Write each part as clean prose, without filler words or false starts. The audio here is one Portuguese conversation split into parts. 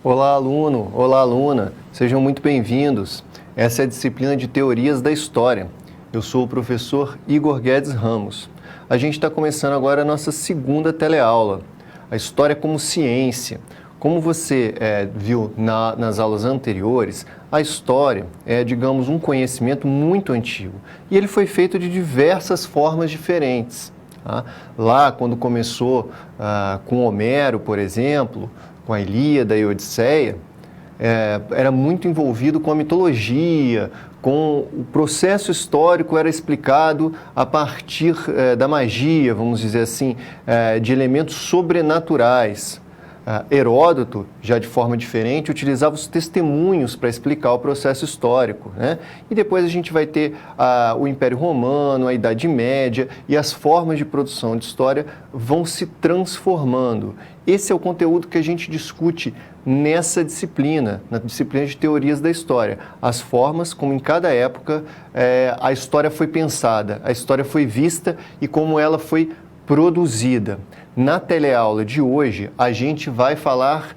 Olá, aluno! Olá, aluna! Sejam muito bem-vindos. Essa é a disciplina de Teorias da História. Eu sou o professor Igor Guedes Ramos. A gente está começando agora a nossa segunda teleaula, a História como Ciência. Como você viu nas aulas anteriores, a história é, digamos, um conhecimento muito antigo. E ele foi feito de diversas formas diferentes. Tá? Lá, quando começou com Homero, por exemplo, com a Ilíada e a Odisseia, era muito envolvido com a mitologia, com o processo histórico era explicado a partir da magia, vamos dizer assim, de elementos sobrenaturais. Heródoto, já de forma diferente, utilizava os testemunhos para explicar o processo histórico, né? E depois a gente vai ter o Império Romano, a Idade Média, e as formas de produção de história vão se transformando. Esse é o conteúdo que a gente discute nessa disciplina, na disciplina de Teorias da História. As formas como em cada época a história foi pensada, a história foi vista e como ela foi produzida. Na teleaula de hoje, a gente vai falar,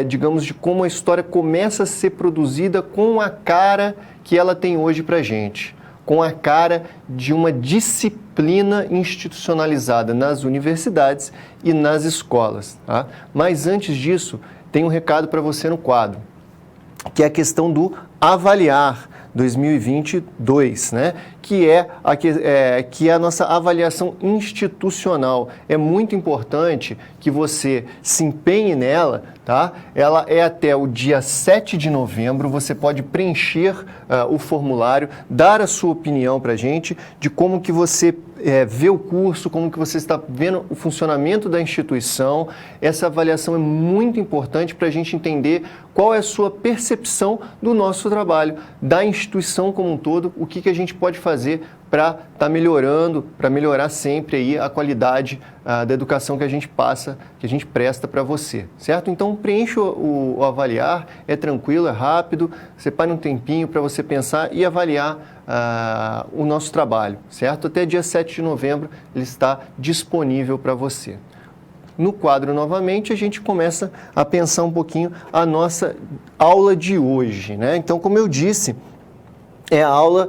digamos, de como a história começa a ser produzida com a cara que ela tem hoje para a gente, com a cara de uma disciplina institucionalizada nas universidades e nas escolas. Tá? Mas antes disso, tem um recado para você no quadro, que é a questão do avaliar 2022, né? que é a nossa avaliação institucional. É muito importante que você se empenhe nela, tá? Ela é até o dia 7 de novembro, você pode preencher o formulário, dar a sua opinião para a gente de como que você vê o curso, como que você está vendo o funcionamento da instituição. Essa avaliação é muito importante para a gente entender qual é a sua percepção do nosso trabalho, da instituição como um todo, o que a gente pode fazer para estar melhorando, para melhorar sempre aí a qualidade da educação que a gente passa, que a gente presta para você, certo? Então preencha o avaliar, é tranquilo, é rápido, separe um tempinho para você pensar e avaliar o nosso trabalho, certo? Até dia 7 de novembro ele está disponível para você. No quadro, novamente, a gente começa a pensar um pouquinho a nossa aula de hoje, né? Então, como eu disse, é a aula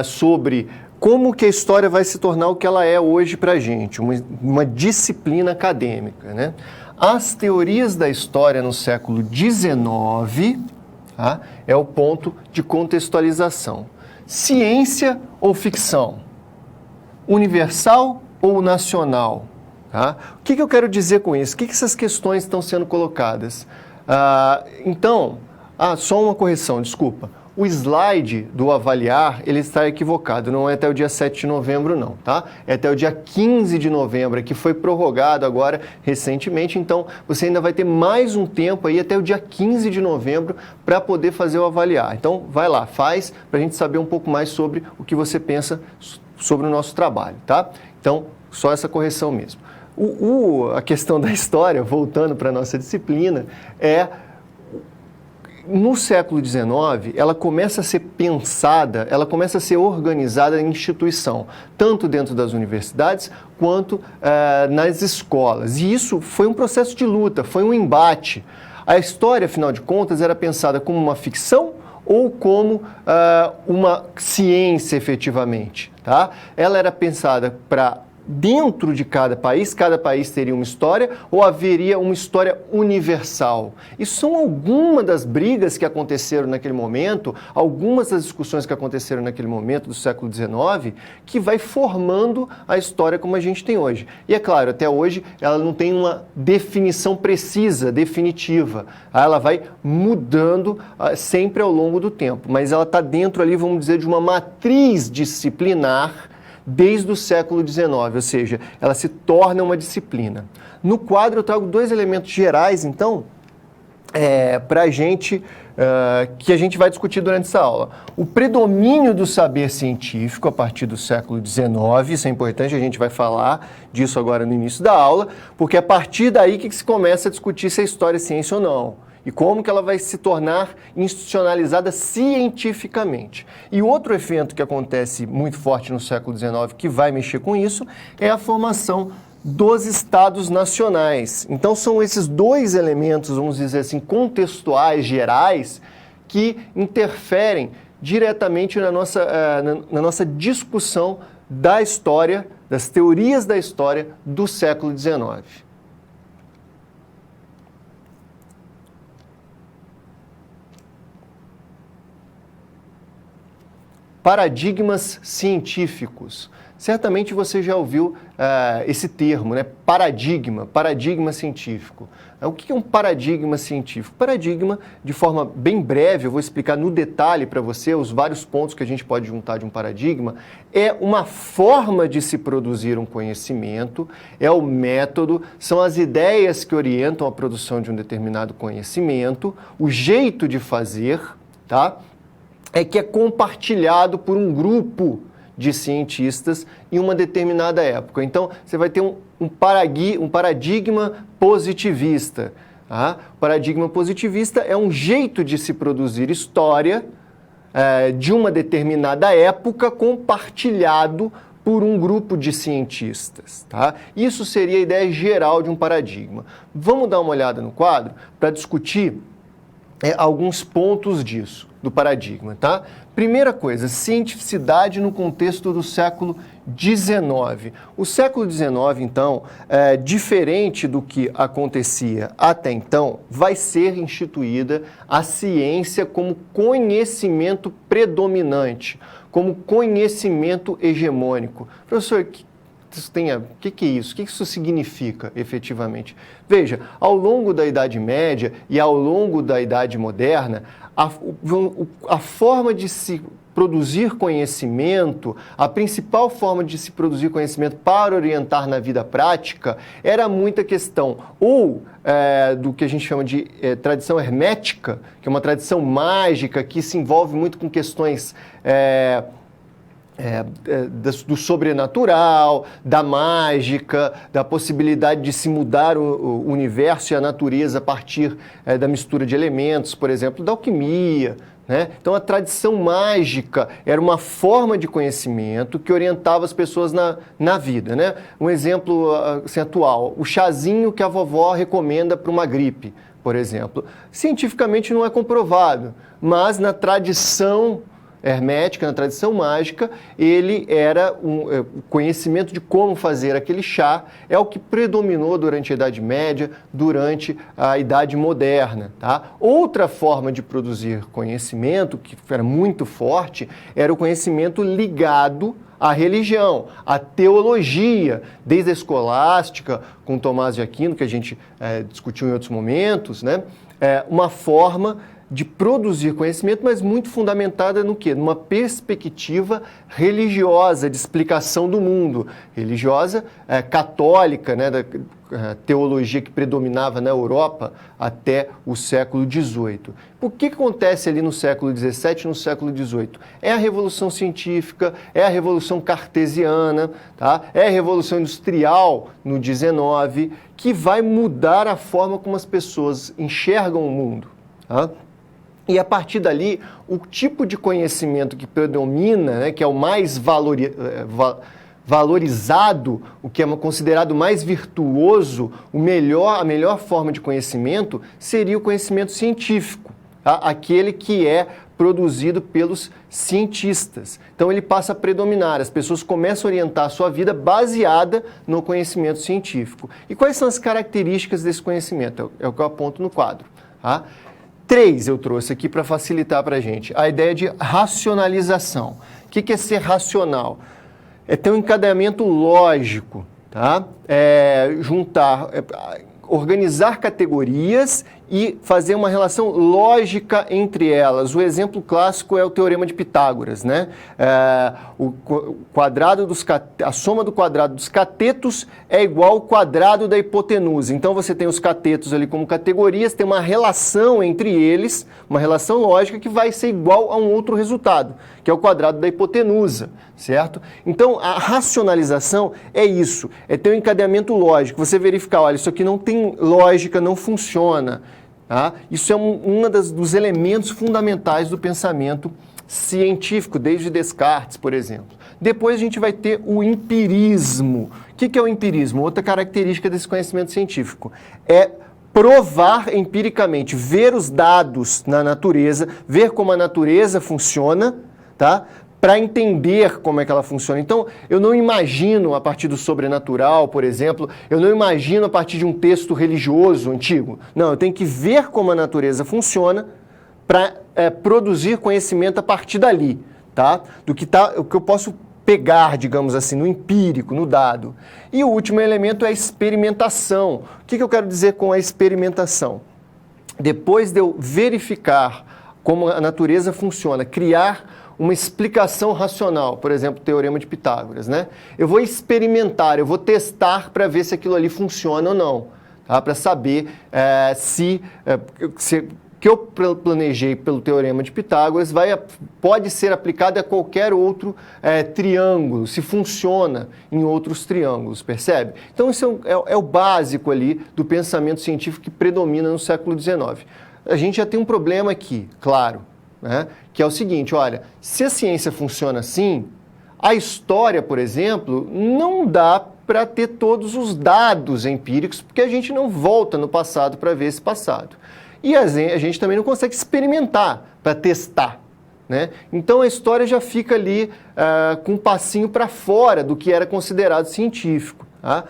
sobre como que a história vai se tornar o que ela é hoje para a gente, uma disciplina acadêmica, né? As teorias da história no século XIX, tá? É o ponto de contextualização. Ciência ou ficção? Universal ou nacional? Tá? O que eu quero dizer com isso? O que essas questões estão sendo colocadas? Só uma correção, desculpa. O slide do avaliar, ele está equivocado, não é até o dia 7 de novembro não, tá? É até o dia 15 de novembro, que foi prorrogado agora recentemente, então você ainda vai ter mais um tempo aí até o dia 15 de novembro para poder fazer o avaliar. Então vai lá, faz para a gente saber um pouco mais sobre o que você pensa sobre o nosso trabalho, tá? Então, só essa correção mesmo. A questão da história, voltando para a nossa disciplina, no século XIX, ela começa a ser pensada, ela começa a ser organizada em instituição, tanto dentro das universidades quanto nas escolas. E isso foi um processo de luta, foi um embate. A história, afinal de contas, era pensada como uma ficção ou como uma ciência, efetivamente. Tá? Ela era pensada para dentro de cada país teria uma história ou haveria uma história universal? Isso são algumas das brigas que aconteceram naquele momento, algumas das discussões que aconteceram naquele momento do século XIX, que vai formando a história como a gente tem hoje. E é claro, até hoje ela não tem uma definição precisa, definitiva. Ela vai mudando sempre ao longo do tempo, mas ela está dentro ali, vamos dizer, de uma matriz disciplinar desde o século XIX, ou seja, ela se torna uma disciplina. No quadro eu trago dois elementos gerais, então, para a gente, que a gente vai discutir durante essa aula. O predomínio do saber científico a partir do século XIX, isso é importante, a gente vai falar disso agora no início da aula, porque é a partir daí que se começa a discutir se a história é ciência ou não. E como que ela vai se tornar institucionalizada cientificamente. E outro evento que acontece muito forte no século XIX, que vai mexer com isso, é a formação dos estados nacionais. Então são esses dois elementos, vamos dizer assim, contextuais, gerais, que interferem diretamente na nossa discussão da história, das teorias da história do século XIX. Paradigmas científicos. Certamente você já ouviu esse termo, né? Paradigma científico. O que é um paradigma científico? Paradigma, de forma bem breve, eu vou explicar no detalhe para você os vários pontos que a gente pode juntar de um paradigma, é uma forma de se produzir um conhecimento, é o método, são as ideias que orientam a produção de um determinado conhecimento, o jeito de fazer, tá? É que é compartilhado por um grupo de cientistas em uma determinada época. Então, você vai ter um paradigma positivista. Tá? O paradigma positivista é um jeito de se produzir história de uma determinada época compartilhado por um grupo de cientistas. Tá? Isso seria a ideia geral de um paradigma. Vamos dar uma olhada no quadro para discutir alguns pontos disso, do paradigma, tá? Primeira coisa, cientificidade no contexto do século XIX. O século XIX, então, diferente do que acontecia até então, vai ser instituída a ciência como conhecimento predominante, como conhecimento hegemônico. Professor, o que é isso? O que isso significa, efetivamente? Veja, ao longo da Idade Média e ao longo da Idade Moderna, a forma de se produzir conhecimento, a principal forma de se produzir conhecimento para orientar na vida prática, era muita questão do que a gente chama de tradição hermética, que é uma tradição mágica que se envolve muito com questões do sobrenatural, da mágica, da possibilidade de se mudar o universo e a natureza a partir da mistura de elementos, por exemplo, da alquimia. Né? Então, a tradição mágica era uma forma de conhecimento que orientava as pessoas na vida. Né? Um exemplo assim, atual, o chazinho que a vovó recomenda para uma gripe, por exemplo. Cientificamente não é comprovado, mas na tradição hermética, na tradição mágica, ele era o conhecimento de como fazer aquele chá, é o que predominou durante a Idade Média, durante a Idade Moderna. Tá? Outra forma de produzir conhecimento, que era muito forte, era o conhecimento ligado à religião, à teologia, desde a escolástica, com Tomás de Aquino, que a gente discutiu em outros momentos, né? Uma forma de produzir conhecimento, mas muito fundamentada no quê? Numa perspectiva religiosa, de explicação do mundo. Religiosa, católica, né, da teologia que predominava na Europa até o século XVIII. O que acontece ali no século XVII e no século XVIII? É a Revolução Científica, é a Revolução Cartesiana, tá? É a Revolução Industrial no XIX, que vai mudar a forma como as pessoas enxergam o mundo. Tá? E a partir dali, o tipo de conhecimento que predomina, né, que é o mais valorizado, o que é considerado mais virtuoso, a melhor forma de conhecimento seria o conhecimento científico, tá? Aquele que é produzido pelos cientistas. Então ele passa a predominar, as pessoas começam a orientar a sua vida baseada no conhecimento científico. E quais são as características desse conhecimento? É o que eu aponto no quadro. Tá? 3 eu trouxe aqui para facilitar para a gente. A ideia de racionalização. O que é ser racional? É ter um encadeamento lógico, tá? Organizar categorias e fazer uma relação lógica entre elas. O exemplo clássico é o Teorema de Pitágoras, né? A soma do quadrado dos catetos é igual ao quadrado da hipotenusa. Então você tem os catetos ali como categorias, tem uma relação entre eles, uma relação lógica que vai ser igual a um outro resultado, que é o quadrado da hipotenusa, certo? Então a racionalização é isso, é ter um encadeamento lógico. Você verificar, olha, isso aqui não tem lógica, não funciona. Tá? Isso é dos elementos fundamentais do pensamento científico, desde Descartes, por exemplo. Depois a gente vai ter o empirismo. O que é o empirismo? Outra característica desse conhecimento científico é provar empiricamente, ver os dados na natureza, ver como a natureza funciona, tá? Para entender como é que ela funciona. Então, eu não imagino a partir do sobrenatural, por exemplo, eu não imagino a partir de um texto religioso antigo. Não, eu tenho que ver como a natureza funciona para produzir conhecimento a partir dali, tá? O que eu posso pegar, digamos assim, no empírico, no dado. E o último elemento é a experimentação. O que eu quero dizer com a experimentação? Depois de eu verificar como a natureza funciona, criar uma explicação racional, por exemplo, o Teorema de Pitágoras, né? Eu vou experimentar, eu vou testar para ver se aquilo ali funciona ou não, tá? Para saber se que eu planejei pelo Teorema de Pitágoras pode ser aplicado a qualquer outro triângulo, se funciona em outros triângulos, percebe? Então, isso é o básico ali do pensamento científico que predomina no século XIX. A gente já tem um problema aqui, claro, né? Que é o seguinte, olha, se a ciência funciona assim, a história, por exemplo, não dá para ter todos os dados empíricos, porque a gente não volta no passado para ver esse passado. E a gente também não consegue experimentar para testar, né? Então a história já fica ali com um passinho para fora do que era considerado científico, tá?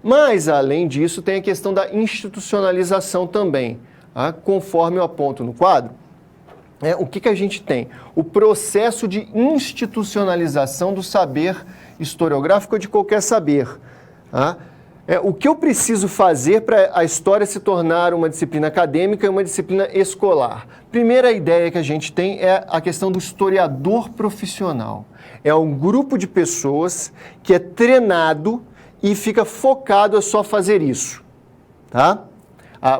Mas, além disso, tem a questão da institucionalização também, tá? Conforme eu aponto no quadro, o que a gente tem? O processo de institucionalização do saber historiográfico ou de qualquer saber, tá? O que eu preciso fazer para a história se tornar uma disciplina acadêmica e uma disciplina escolar? Primeira ideia que a gente tem é a questão do historiador profissional. É um grupo de pessoas que é treinado e fica focado a só fazer isso, tá?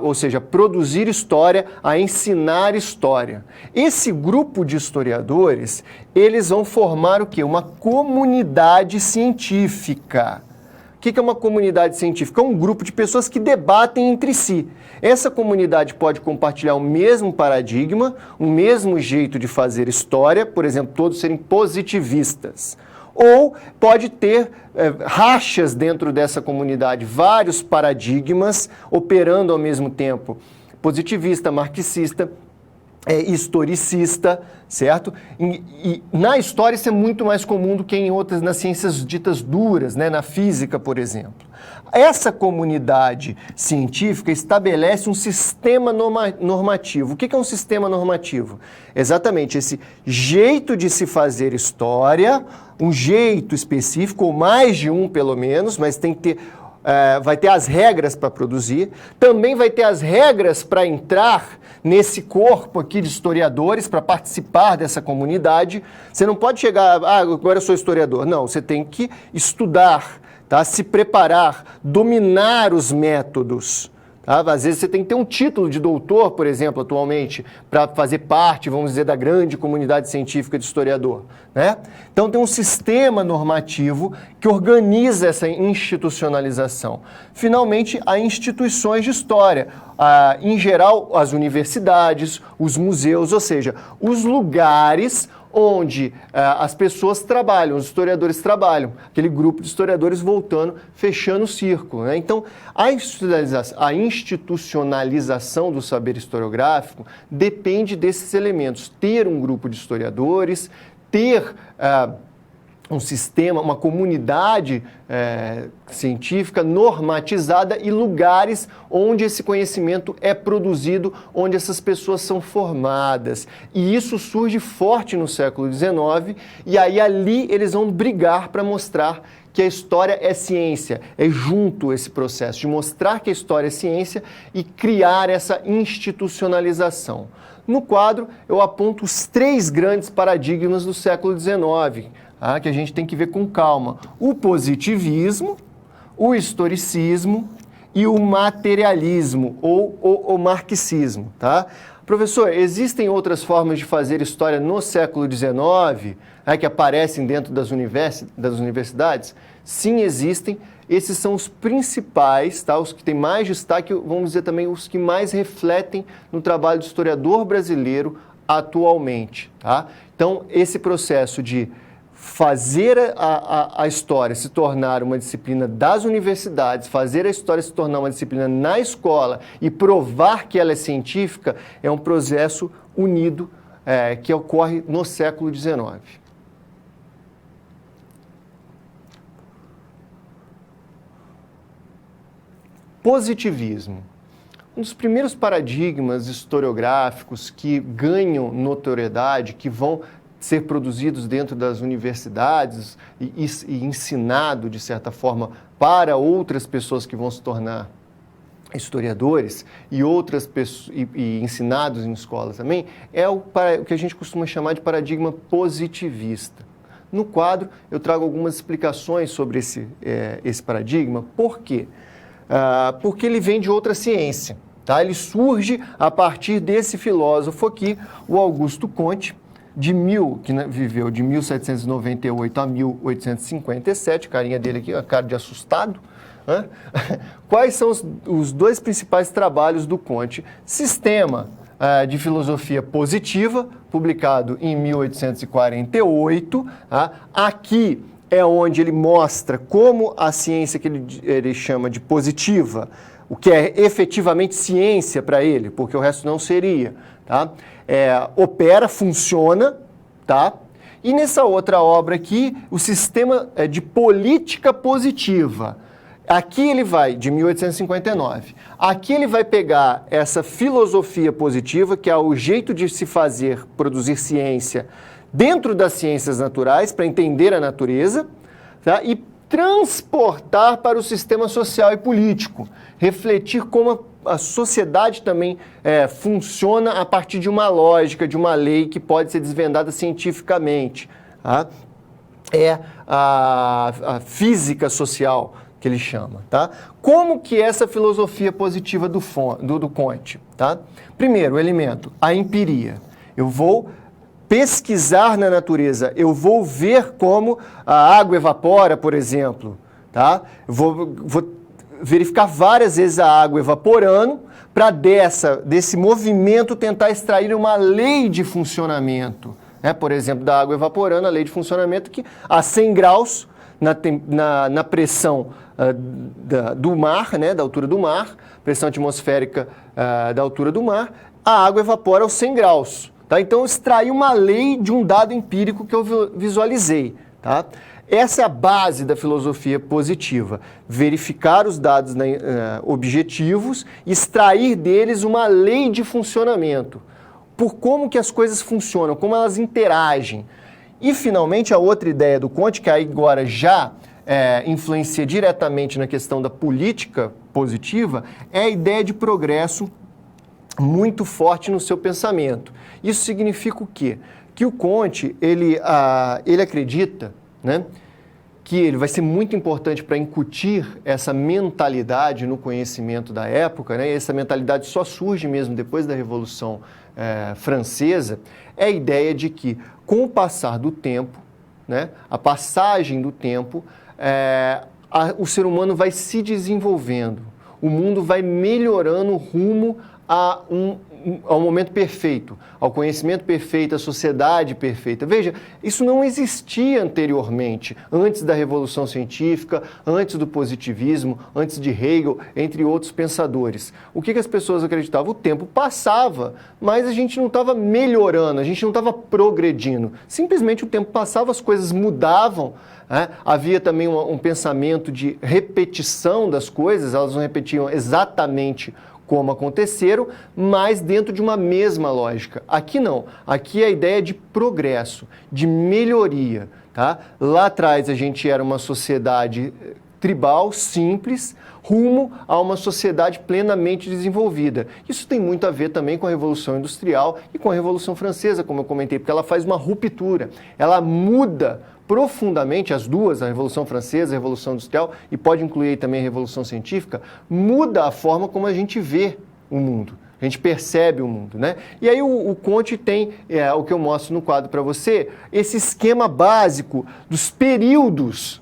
Ou seja, produzir história, a ensinar história. Esse grupo de historiadores, eles vão formar o quê? Uma comunidade científica. O que é uma comunidade científica? É um grupo de pessoas que debatem entre si. Essa comunidade pode compartilhar o mesmo paradigma, o mesmo jeito de fazer história, por exemplo, todos serem positivistas. Ou pode ter rachas dentro dessa comunidade, vários paradigmas operando ao mesmo tempo. Positivista, marxista, historicista, certo? E na história isso é muito mais comum do que em outras, nas ciências ditas duras, né? Na física, por exemplo. Essa comunidade científica estabelece um sistema normativo. O que é um sistema normativo? Exatamente esse jeito de se fazer história, um jeito específico, ou mais de um pelo menos, mas tem que ter... vai ter as regras para produzir, também vai ter as regras para entrar nesse corpo aqui de historiadores, para participar dessa comunidade. Você não pode chegar, agora eu sou historiador. Não, você tem que estudar, tá? Se preparar, dominar os métodos. Tá? Às vezes você tem que ter um título de doutor, por exemplo, atualmente, para fazer parte, vamos dizer, da grande comunidade científica de historiador, né? Então tem um sistema normativo que organiza essa institucionalização. Finalmente, há instituições de história, em geral, as universidades, os museus, ou seja, os lugares onde as pessoas trabalham, os historiadores trabalham, aquele grupo de historiadores voltando, fechando o círculo, né? Então, a institucionalização do saber historiográfico depende desses elementos. Ter um grupo de historiadores, ter um sistema, uma comunidade científica normatizada e lugares onde esse conhecimento é produzido, onde essas pessoas são formadas. E isso surge forte no século XIX, e aí ali eles vão brigar para mostrar que a história é ciência, é junto esse processo de mostrar que a história é ciência e criar essa institucionalização. No quadro, eu aponto os 3 grandes paradigmas do século XIX, que a gente tem que ver com calma. O positivismo, o historicismo e o materialismo, ou o marxismo, tá? Professor, existem outras formas de fazer história no século XIX, que aparecem dentro das universidades? Sim, existem. Esses são os principais, tá? Os que têm mais destaque, vamos dizer também os que mais refletem no trabalho do historiador brasileiro atualmente, tá? Então, esse processo de fazer a história se tornar uma disciplina das universidades, fazer a história se tornar uma disciplina na escola e provar que ela é científica, é um processo unido que ocorre no século XIX. Positivismo. Um dos primeiros paradigmas historiográficos que ganham notoriedade, que vão ser produzidos dentro das universidades e ensinado, de certa forma, para outras pessoas que vão se tornar historiadores e outras pessoas, e ensinados em escolas também, é o que a gente costuma chamar de paradigma positivista. No quadro, eu trago algumas explicações sobre esse paradigma. Por quê? Porque ele vem de outra ciência. Tá? Ele surge a partir desse filósofo aqui, o Augusto Comte, que viveu de 1798 a 1857, carinha dele aqui, a cara de assustado. Quais são os dois principais trabalhos do Comte? Sistema de Filosofia Positiva, publicado em 1848. Aqui é onde ele mostra como a ciência que ele chama de positiva, o que é efetivamente ciência para ele, porque o resto não seria, tá? Opera, funciona, tá? E nessa outra obra aqui, o sistema de política positiva. Aqui ele vai, de 1859, aqui ele vai pegar essa filosofia positiva, que é o jeito de se fazer, produzir ciência dentro das ciências naturais, para entender a natureza, tá? E transportar para o sistema social e político, refletir como a sociedade também funciona a partir de uma lógica, de uma lei que pode ser desvendada cientificamente. Tá? É a física social que ele chama. Tá? Como que é essa filosofia positiva do Comte? Tá? Primeiro, o elemento, a empiria. Eu vou pesquisar na natureza, eu vou ver como a água evapora, por exemplo, tá? Vou verificar várias vezes a água evaporando para desse movimento tentar extrair uma lei de funcionamento, né? Por exemplo, da água evaporando, a lei de funcionamento que a 100 graus na pressão do mar, né? Da altura do mar, pressão atmosférica da altura do mar, a água evapora aos 100 graus. Tá? Então, eu extraí uma lei de um dado empírico que eu visualizei. Tá? Essa é a base da filosofia positiva. Verificar os dados objetivos, extrair deles uma lei de funcionamento. Por como que as coisas funcionam, como elas interagem. E, finalmente, a outra ideia do Comte, que agora já influencia diretamente na questão da política positiva, é a ideia de progresso muito forte no seu pensamento. Isso significa o quê? Que o Comte, ele acredita, né, que ele vai ser muito importante para incutir essa mentalidade no conhecimento da época, né, e essa mentalidade só surge mesmo depois da Revolução Francesa, é a ideia de que, com o passar do tempo, né, a passagem do tempo, o ser humano vai se desenvolvendo, o mundo vai melhorando rumo ao momento perfeito, ao conhecimento perfeito, à sociedade perfeita. Veja, isso não existia anteriormente, antes da Revolução Científica, antes do positivismo, antes de Hegel, entre outros pensadores. O que as pessoas acreditavam? O tempo passava, mas a gente não estava melhorando, a gente não estava progredindo. Simplesmente o tempo passava, as coisas mudavam, né? Havia também um pensamento de repetição das coisas, elas não repetiam exatamente como aconteceram, mas dentro de uma mesma lógica. Aqui não. Aqui é a ideia de progresso, de melhoria. Tá? Lá atrás a gente era uma sociedade tribal, simples, rumo a uma sociedade plenamente desenvolvida. Isso tem muito a ver também com a Revolução Industrial e com a Revolução Francesa, como eu comentei, porque ela faz uma ruptura, ela muda profundamente as duas, a Revolução Francesa, a Revolução Industrial, e pode incluir também a Revolução Científica, muda a forma como a gente vê o mundo, a gente percebe o mundo, né? E aí o Comte tem, o que eu mostro no quadro para você, esse esquema básico dos períodos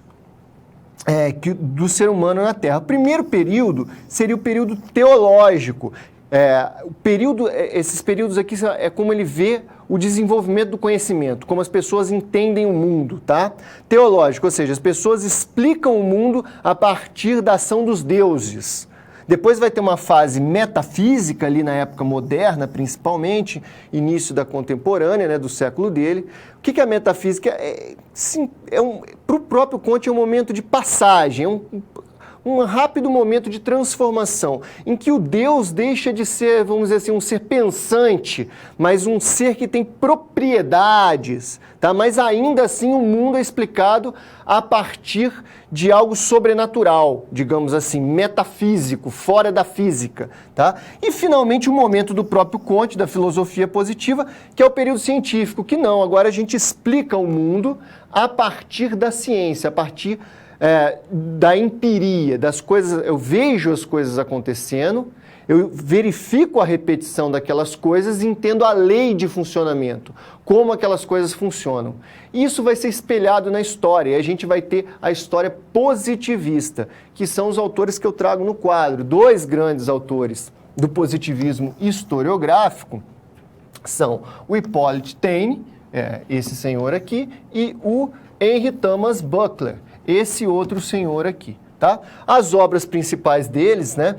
do ser humano na Terra. O primeiro período seria o período teológico, esses períodos aqui é como ele vê o desenvolvimento do conhecimento, como as pessoas entendem o mundo, tá? Teológico, ou seja, as pessoas explicam o mundo a partir da ação dos deuses. Depois vai ter uma fase metafísica ali na época moderna, principalmente, início da contemporânea, né, do século dele. O que é a metafísica? Para o próprio Kant é um momento de passagem, um rápido momento de transformação, em que o Deus deixa de ser, vamos dizer assim, um ser pensante, mas um ser que tem propriedades, tá? Mas ainda assim o mundo é explicado a partir de algo sobrenatural, digamos assim, metafísico, fora da física, tá? E finalmente o momento do próprio Kant, da filosofia positiva, que é o período científico, que não, agora a gente explica o mundo a partir da ciência, a partir da empiria, das coisas, eu vejo as coisas acontecendo, eu verifico a repetição daquelas coisas e entendo a lei de funcionamento, como aquelas coisas funcionam. Isso vai ser espelhado na história, e a gente vai ter a história positivista, que são os autores que eu trago no quadro. Dois grandes autores do positivismo historiográfico são o Hippolyte Taine, esse senhor aqui, e o Henry Thomas Buckler, esse outro senhor aqui, tá? As obras principais deles, né?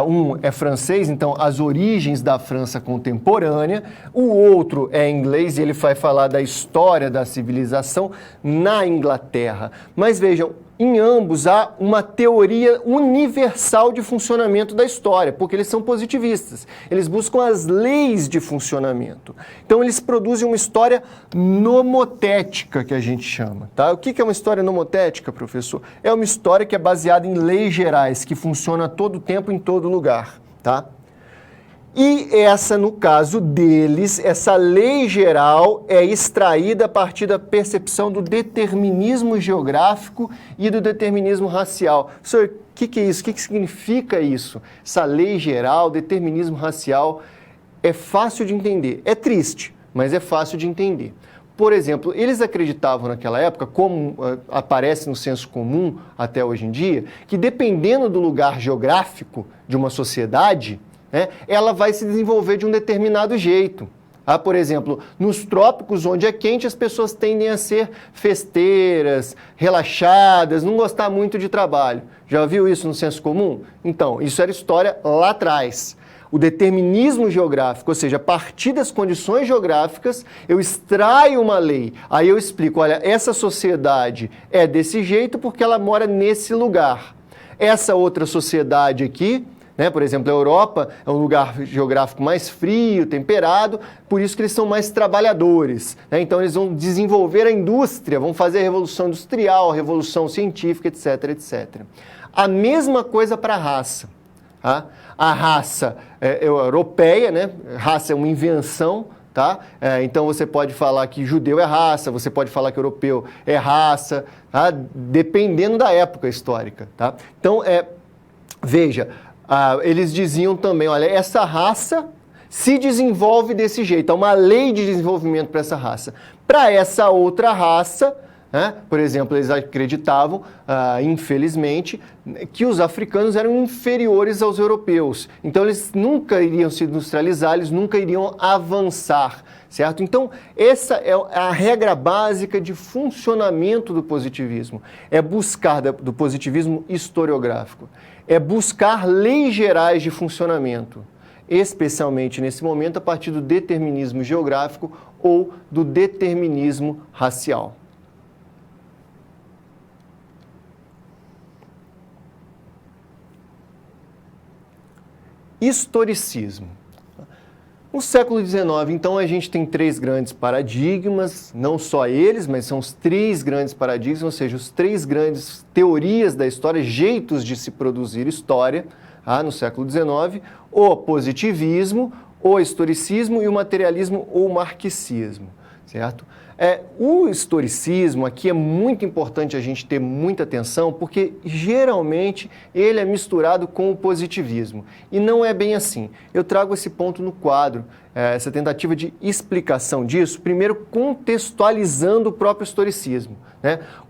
Um é francês, então As Origens da França Contemporânea. O outro é inglês e ele vai falar da história da civilização na Inglaterra. Mas vejam, em ambos há uma teoria universal de funcionamento da história, porque eles são positivistas. Eles buscam as leis de funcionamento. Então eles produzem uma história nomotética, que a gente chama, tá? O que é uma história nomotética, professor? É uma história que é baseada em leis gerais, que funciona a todo tempo, em todo lugar, tá? E essa, no caso deles, essa lei geral é extraída a partir da percepção do determinismo geográfico e do determinismo racial. Senhor, o que é isso? O que significa isso? Essa lei geral, determinismo racial, é fácil de entender. É triste, mas é fácil de entender. Por exemplo, eles acreditavam naquela época, como aparece no senso comum até hoje em dia, que dependendo do lugar geográfico de uma sociedade, ela vai se desenvolver de um determinado jeito. Por exemplo, nos trópicos, onde é quente, as pessoas tendem a ser festeiras, relaxadas, não gostar muito de trabalho. Já viu isso no senso comum? Então, isso era história lá atrás. O determinismo geográfico, ou seja, a partir das condições geográficas, eu extraio uma lei. Aí eu explico, olha, essa sociedade é desse jeito porque ela mora nesse lugar. Essa outra sociedade aqui, por exemplo, a Europa é um lugar geográfico mais frio, temperado, por isso que eles são mais trabalhadores. Então eles vão desenvolver a indústria, vão fazer a revolução industrial, a revolução científica, etc, etc. A mesma coisa para a raça. Tá? A raça europeia, raça é uma invenção, tá? Então você pode falar que judeu é raça, você pode falar que europeu é raça, tá? Dependendo da época histórica. Tá? Então, veja, eles diziam também, olha, essa raça se desenvolve desse jeito, há uma lei de desenvolvimento para essa raça. Para essa outra raça, por exemplo, eles acreditavam, infelizmente, que os africanos eram inferiores aos europeus. Então, eles nunca iriam se industrializar, eles nunca iriam avançar, certo? Então, essa é a regra básica de funcionamento do positivismo. É buscar, do positivismo historiográfico, é buscar leis gerais de funcionamento, especialmente nesse momento a partir do determinismo geográfico ou do determinismo racial. Historicismo. No século XIX, então, a gente tem três grandes paradigmas, não só eles, mas são os três grandes paradigmas, ou seja, os três grandes teorias da história, jeitos de se produzir história, no século XIX, o positivismo, o historicismo e o materialismo ou marxismo, certo? O historicismo aqui é muito importante a gente ter muita atenção, porque geralmente ele é misturado com o positivismo. E não é bem assim. Eu trago esse ponto no quadro, essa tentativa de explicação disso, primeiro contextualizando o próprio historicismo.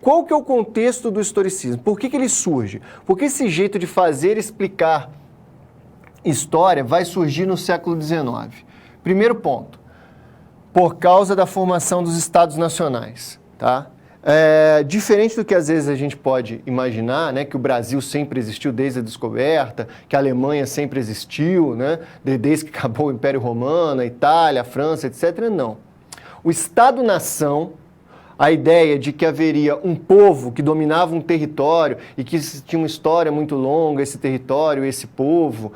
Qual que é o contexto do historicismo? Por que ele surge? Porque esse jeito de fazer explicar história vai surgir no século XIX. Primeiro ponto, por causa da formação dos Estados Nacionais, tá? Diferente do que às vezes a gente pode imaginar, né, que o Brasil sempre existiu desde a descoberta, que a Alemanha sempre existiu, né, desde que acabou o Império Romano, a Itália, a França, etc. Não. O Estado-nação, a ideia de que haveria um povo que dominava um território e que tinha uma história muito longa, esse território, esse povo,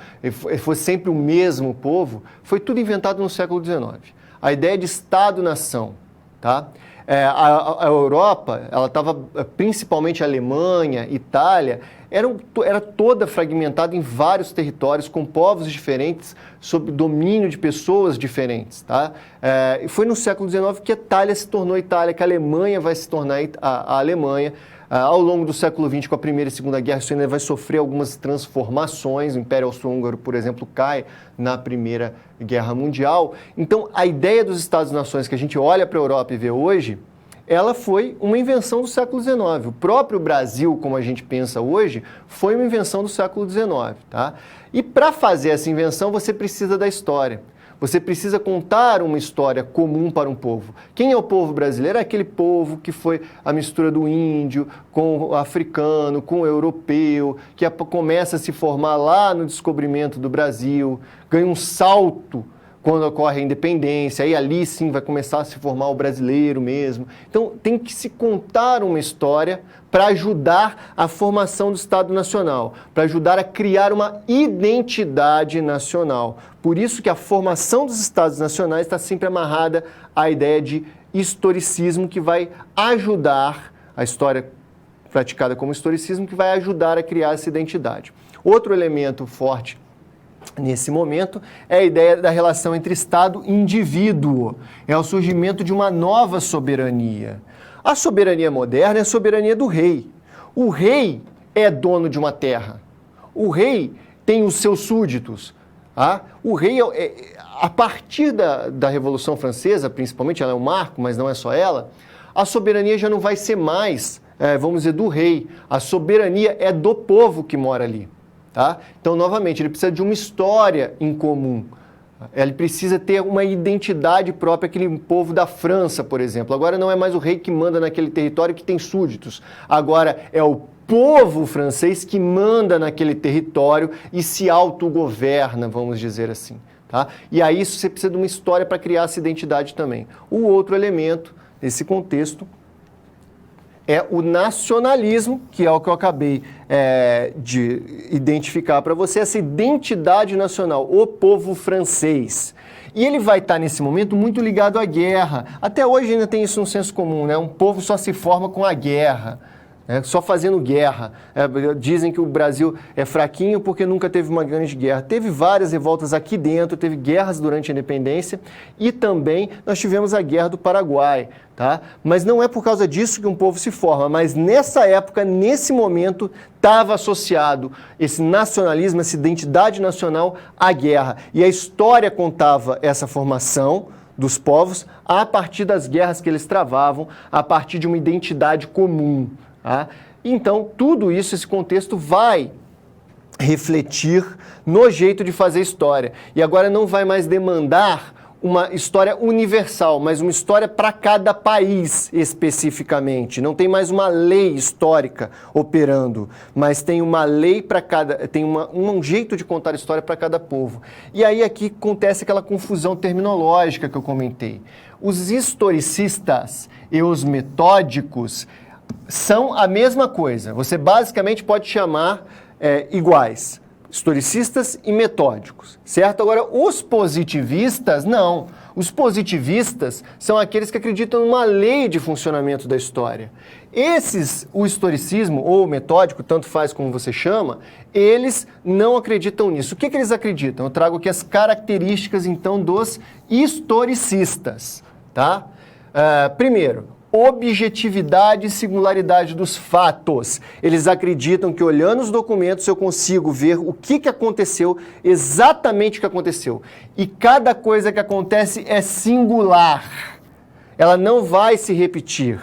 fosse sempre o mesmo povo, foi tudo inventado no século XIX. A ideia de Estado-nação, tá? A Europa, ela estava, principalmente a Alemanha, Itália, era toda fragmentada em vários territórios, com povos diferentes, sob domínio de pessoas diferentes. Tá? E foi no século XIX que a Itália se tornou Itália, que a Alemanha vai se tornar a Alemanha. Ao longo do século XX, com a Primeira e Segunda Guerra, isso ainda vai sofrer algumas transformações. O Império Austro-Húngaro, por exemplo, cai na Primeira Guerra Mundial. Então, a ideia dos Estados-nações que a gente olha para a Europa e vê hoje, ela foi uma invenção do século XIX. O próprio Brasil, como a gente pensa hoje, foi uma invenção do século XIX. Tá? E para fazer essa invenção, você precisa da história. Você precisa contar uma história comum para um povo. Quem é o povo brasileiro? É aquele povo que foi a mistura do índio com o africano, com o europeu, que começa a se formar lá no descobrimento do Brasil, ganha um salto quando ocorre a independência, aí ali sim vai começar a se formar o brasileiro mesmo. Então tem que se contar uma história para ajudar a formação do Estado Nacional, para ajudar a criar uma identidade nacional. Por isso que a formação dos Estados Nacionais está sempre amarrada à ideia de historicismo, que vai ajudar, a história praticada como historicismo, que vai ajudar a criar essa identidade. Outro elemento forte nesse momento é a ideia da relação entre Estado e indivíduo. É o surgimento de uma nova soberania. A soberania moderna é a soberania do rei. O rei é dono de uma terra. O rei tem os seus súditos. Tá? O rei, a partir da Revolução Francesa, principalmente, ela é um marco, mas não é só ela, a soberania já não vai ser mais, vamos dizer, do rei. A soberania é do povo que mora ali. Tá? Então, novamente, ele precisa de uma história em comum. Ele precisa ter uma identidade própria, aquele povo da França, por exemplo. Agora não é mais o rei que manda naquele território que tem súditos. Agora é o povo francês que manda naquele território e se autogoverna, vamos dizer assim. Tá? E aí isso você precisa de uma história para criar essa identidade também. O outro elemento nesse contexto é o nacionalismo, que é o que eu acabei de identificar para você, essa identidade nacional, o povo francês. E ele vai estar, nesse momento, muito ligado à guerra. Até hoje ainda tem isso no senso comum, né? Um povo só se forma com a guerra, só fazendo guerra. Dizem que o Brasil é fraquinho porque nunca teve uma grande guerra. Teve várias revoltas aqui dentro, teve guerras durante a independência e também nós tivemos a Guerra do Paraguai. Tá? Mas não é por causa disso que um povo se forma, mas nessa época, nesse momento, estava associado esse nacionalismo, essa identidade nacional à guerra. E a história contava essa formação dos povos a partir das guerras que eles travavam, a partir de uma identidade comum. Tá? Então, tudo isso, esse contexto vai refletir no jeito de fazer história. E agora não vai mais demandar uma história universal, mas uma história para cada país especificamente. Não tem mais uma lei histórica operando, mas tem uma lei para cada, tem um jeito de contar a história para cada povo. E aí aqui acontece aquela confusão terminológica que eu comentei. Os historicistas e os metódicos são a mesma coisa. Você basicamente pode chamar iguais. Historicistas e metódicos, certo? Agora, os positivistas, não. Os positivistas são aqueles que acreditam numa lei de funcionamento da história. O historicismo ou o metódico, tanto faz como você chama, eles não acreditam nisso. O que eles acreditam? Eu trago aqui as características, então, dos historicistas, tá? Primeiro, objetividade e singularidade dos fatos. Eles acreditam que olhando os documentos eu consigo ver o que aconteceu, exatamente o que aconteceu. E cada coisa que acontece é singular. Ela não vai se repetir.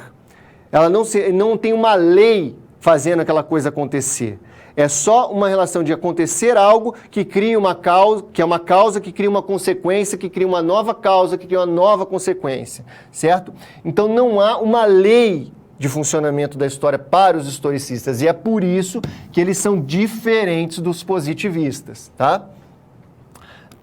Ela não tem uma lei fazendo aquela coisa acontecer. É só uma relação de acontecer algo que cria uma causa, que é uma causa que cria uma consequência, que cria uma nova causa, que cria uma nova consequência, certo? Então não há uma lei de funcionamento da história para os historicistas, e é por isso que eles são diferentes dos positivistas, tá?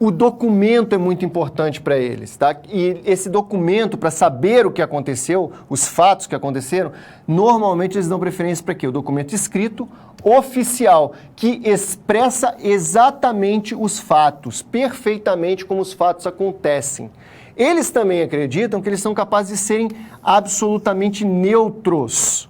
O documento é muito importante para eles, tá? E esse documento, para saber o que aconteceu, os fatos que aconteceram, normalmente eles dão preferência para quê? O documento escrito, oficial, que expressa exatamente os fatos, perfeitamente como os fatos acontecem. Eles também acreditam que eles são capazes de serem absolutamente neutros.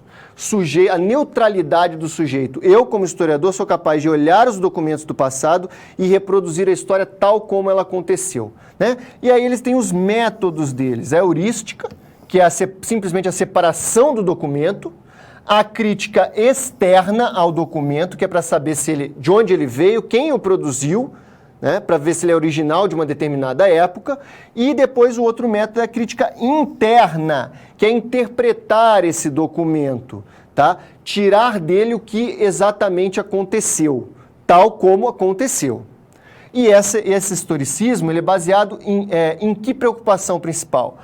A neutralidade do sujeito. Eu, como historiador, sou capaz de olhar os documentos do passado e reproduzir a história tal como ela aconteceu, né? E aí eles têm os métodos deles. A heurística, que é simplesmente a separação do documento, a crítica externa ao documento, que é para saber de onde ele veio, quem o produziu, né, para ver se ele é original de uma determinada época, e depois o outro método é a crítica interna, que é interpretar esse documento, tá? Tirar dele o que exatamente aconteceu, tal como aconteceu. E esse historicismo ele é baseado em que preocupação principal?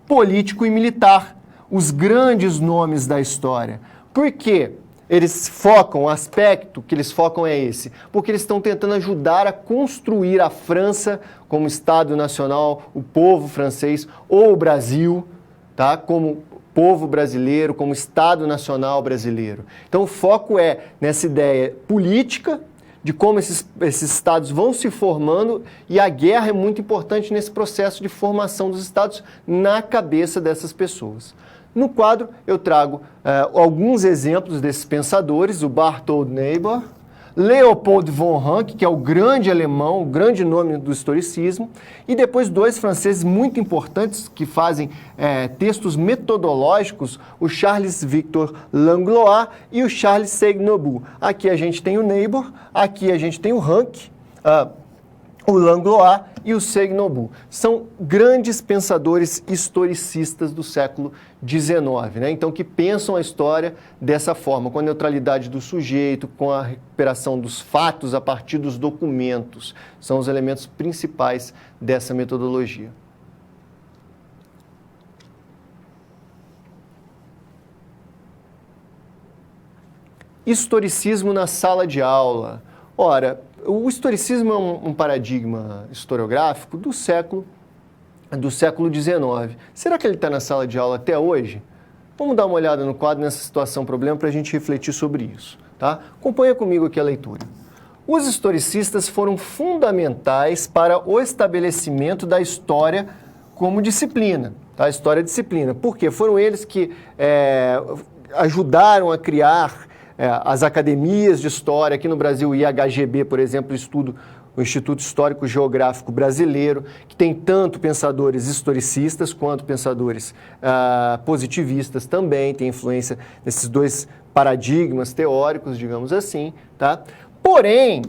Político e militar, os grandes nomes da história. Por quê? Eles focam, o aspecto que eles focam é esse, porque eles estão tentando ajudar a construir a França como Estado nacional, o povo francês, ou o Brasil, tá? Como povo brasileiro, como Estado nacional brasileiro. Então o foco é nessa ideia política, de como esses estados vão se formando, e a guerra é muito importante nesse processo de formação dos estados na cabeça dessas pessoas. No quadro, eu trago alguns exemplos desses pensadores, o Barthold Niebuhr, Leopold von Ranke, que é o grande alemão, o grande nome do historicismo, e depois dois franceses muito importantes que fazem textos metodológicos, o Charles Victor Langlois e o Charles Seignobu. Aqui a gente tem o Niebuhr, aqui a gente tem o Ranke, o Langlois e o Seignobu. São grandes pensadores historicistas do século XIX, né? Então, que pensam a história dessa forma, com a neutralidade do sujeito, com a recuperação dos fatos a partir dos documentos. São os elementos principais dessa metodologia. Historicismo na sala de aula. Ora, o historicismo é um paradigma historiográfico do século XIX. Será que ele está na sala de aula até hoje? Vamos dar uma olhada no quadro nessa situação problema para a gente refletir sobre isso, tá? Acompanha comigo aqui a leitura. Os historicistas foram fundamentais para o estabelecimento da história como disciplina, tá? História disciplina. Por quê? Foram eles que ajudaram a criar as academias de história. Aqui no Brasil, o IHGB, por exemplo, estudo o Instituto Histórico Geográfico Brasileiro, que tem tanto pensadores historicistas quanto pensadores positivistas também, tem influência nesses dois paradigmas teóricos, digamos assim, tá? Porém,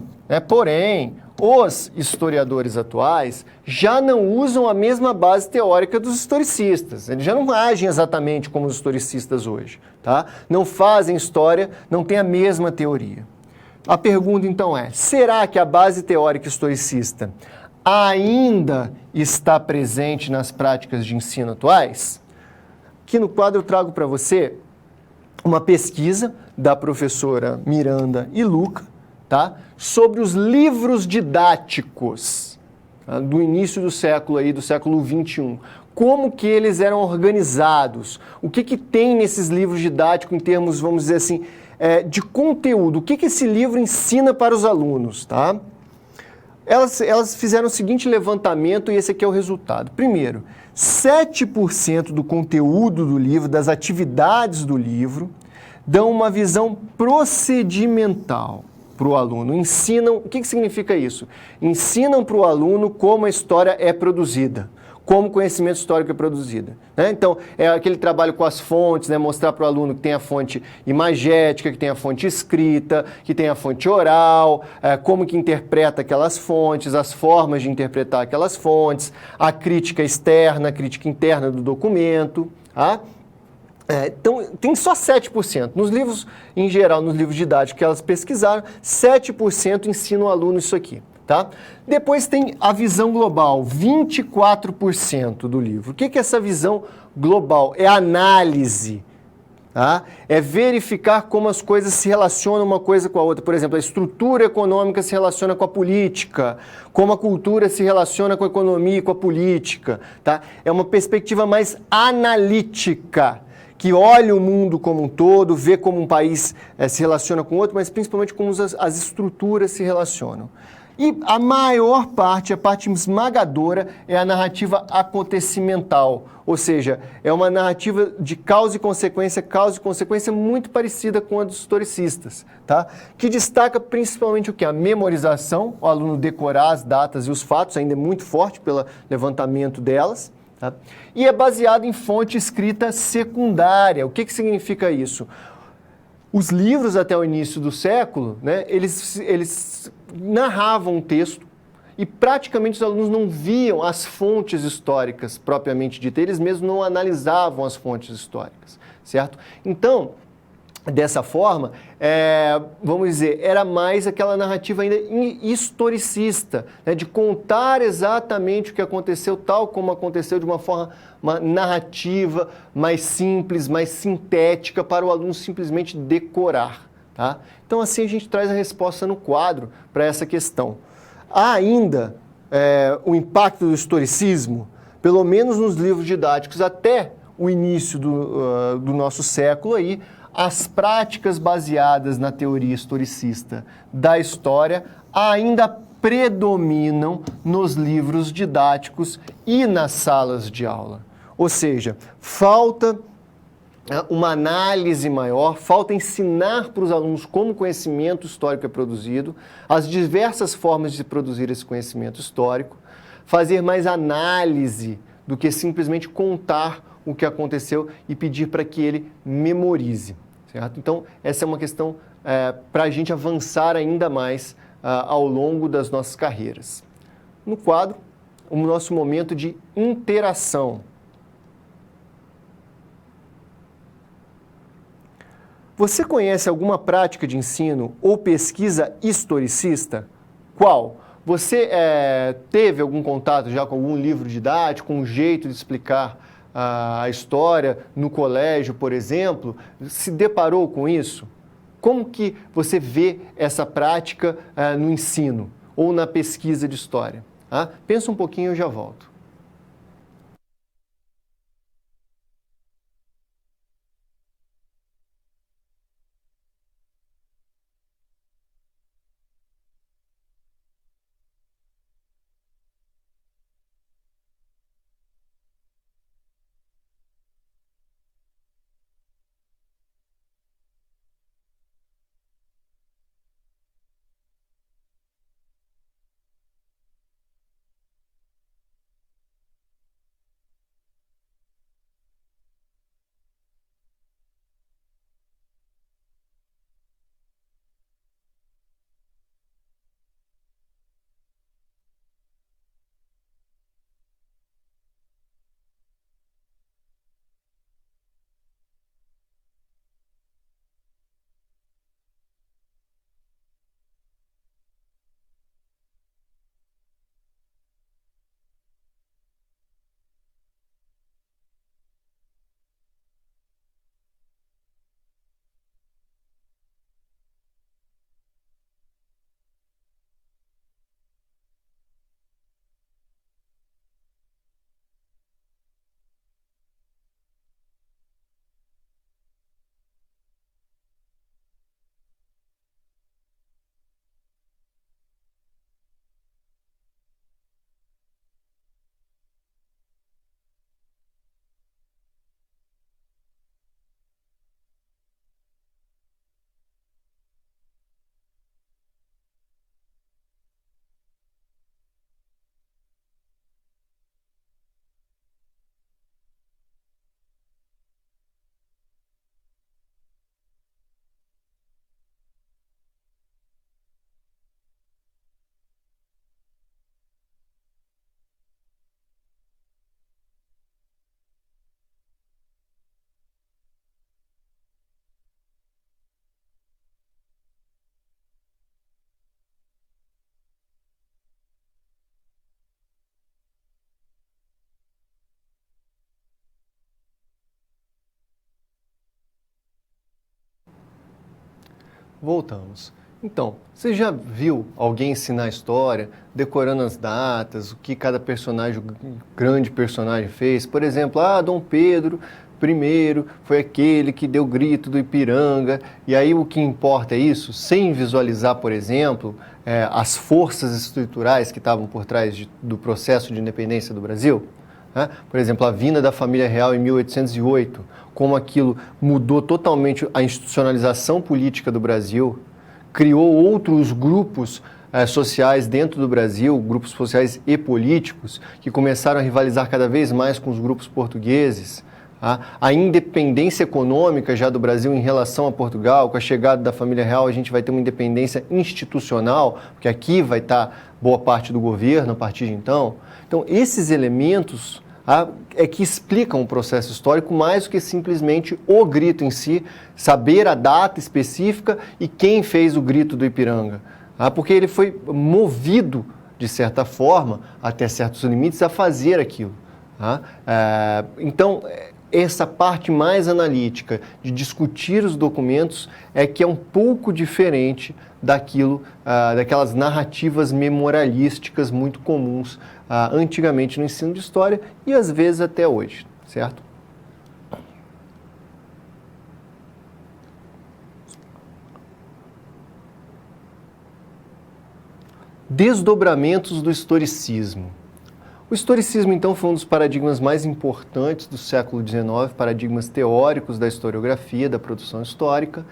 os historiadores atuais já não usam a mesma base teórica dos historicistas. Eles já não agem exatamente como os historicistas hoje, tá? Não fazem história, não têm a mesma teoria. A pergunta, então, é: será que a base teórica historicista ainda está presente nas práticas de ensino atuais? Aqui no quadro eu trago para você uma pesquisa da professora Miranda e Luca, tá? Sobre os livros didáticos, tá? Do início do século XXI. Como que eles eram organizados? O que tem nesses livros didáticos em termos, vamos dizer assim, de conteúdo? O que esse livro ensina para os alunos, tá? Elas fizeram o seguinte levantamento e esse aqui é o resultado. Primeiro, 7% do conteúdo do livro, das atividades do livro, dão uma visão procedimental para o aluno. Ensinam, o que significa isso? Ensinam para o aluno como a história é produzida, como o conhecimento histórico é produzido, né? Então, é aquele trabalho com as fontes, né? Mostrar para o aluno que tem a fonte imagética, que tem a fonte escrita, que tem a fonte oral, como que interpreta aquelas fontes, as formas de interpretar aquelas fontes, a crítica externa, a crítica interna do documento, tá? Então, tem só 7%. Nos livros, em geral, nos livros didáticos que elas pesquisaram, 7% ensinam o aluno isso aqui. Tá? Depois tem a visão global, 24% do livro. O que é essa visão global? É análise. Tá? É verificar como as coisas se relacionam uma coisa com a outra. Por exemplo, a estrutura econômica se relaciona com a política, como a cultura se relaciona com a economia e com a política. Tá? É uma perspectiva mais analítica, que olha o mundo como um todo, vê como um país se relaciona com outro, mas principalmente como as estruturas se relacionam. E a maior parte, a parte esmagadora, é a narrativa acontecimental, ou seja, é uma narrativa de causa e consequência muito parecida com a dos historicistas, tá? Que destaca principalmente o que? A memorização, o aluno decorar as datas e os fatos, ainda é muito forte pelo levantamento delas, tá? E é baseado em fonte escrita secundária. O que significa isso? Os livros até o início do século, né, eles narravam um texto e praticamente os alunos não viam as fontes históricas propriamente ditas, eles mesmos não analisavam as fontes históricas, certo? Então, dessa forma, vamos dizer, era mais aquela narrativa ainda historicista, né, de contar exatamente o que aconteceu, tal como aconteceu, de uma forma narrativa mais simples, mais sintética, para o aluno simplesmente decorar. Tá? Então, assim, a gente traz a resposta no quadro para essa questão. Há ainda o impacto do historicismo, pelo menos nos livros didáticos, até o início do nosso século aí, as práticas baseadas na teoria historicista da história ainda predominam nos livros didáticos e nas salas de aula. Ou seja, falta uma análise maior, falta ensinar para os alunos como o conhecimento histórico é produzido, as diversas formas de produzir esse conhecimento histórico, fazer mais análise do que simplesmente contar o que aconteceu e pedir para que ele memorize. Certo? Então, essa é uma questão para a gente avançar ainda mais ao longo das nossas carreiras. No quadro, o nosso momento de interação. Você conhece alguma prática de ensino ou pesquisa historicista? Qual? Você teve algum contato já com algum livro didático, com um jeito de explicar a história no colégio, por exemplo? Se deparou com isso? Como que você vê essa prática no ensino ou na pesquisa de história? Pensa um pouquinho e eu já volto. Voltamos. Então, você já viu alguém ensinar a história, decorando as datas, o que cada personagem, grande personagem fez? Por exemplo, Dom Pedro I foi aquele que deu o grito do Ipiranga, e aí o que importa é isso, sem visualizar, por exemplo, as forças estruturais que estavam por trás do processo de independência do Brasil? Por exemplo, a vinda da família real em 1808, como aquilo mudou totalmente a institucionalização política do Brasil, criou outros grupos sociais dentro do Brasil, grupos sociais e políticos, que começaram a rivalizar cada vez mais com os grupos portugueses. A independência econômica já do Brasil em relação a Portugal, com a chegada da família real, a gente vai ter uma independência institucional, porque aqui vai estar boa parte do governo a partir de então. Então, esses elementos é que explicam o processo histórico mais do que simplesmente o grito em si, saber a data específica e quem fez o grito do Ipiranga. Porque ele foi movido, de certa forma, até certos limites, a fazer aquilo. Então, essa parte mais analítica de discutir os documentos é que é um pouco diferente daquelas narrativas memorialísticas muito comuns antigamente no ensino de história e às vezes até hoje, certo? Desdobramentos do historicismo. O historicismo, então, foi um dos paradigmas mais importantes do século XIX, paradigmas teóricos da historiografia, da produção histórica.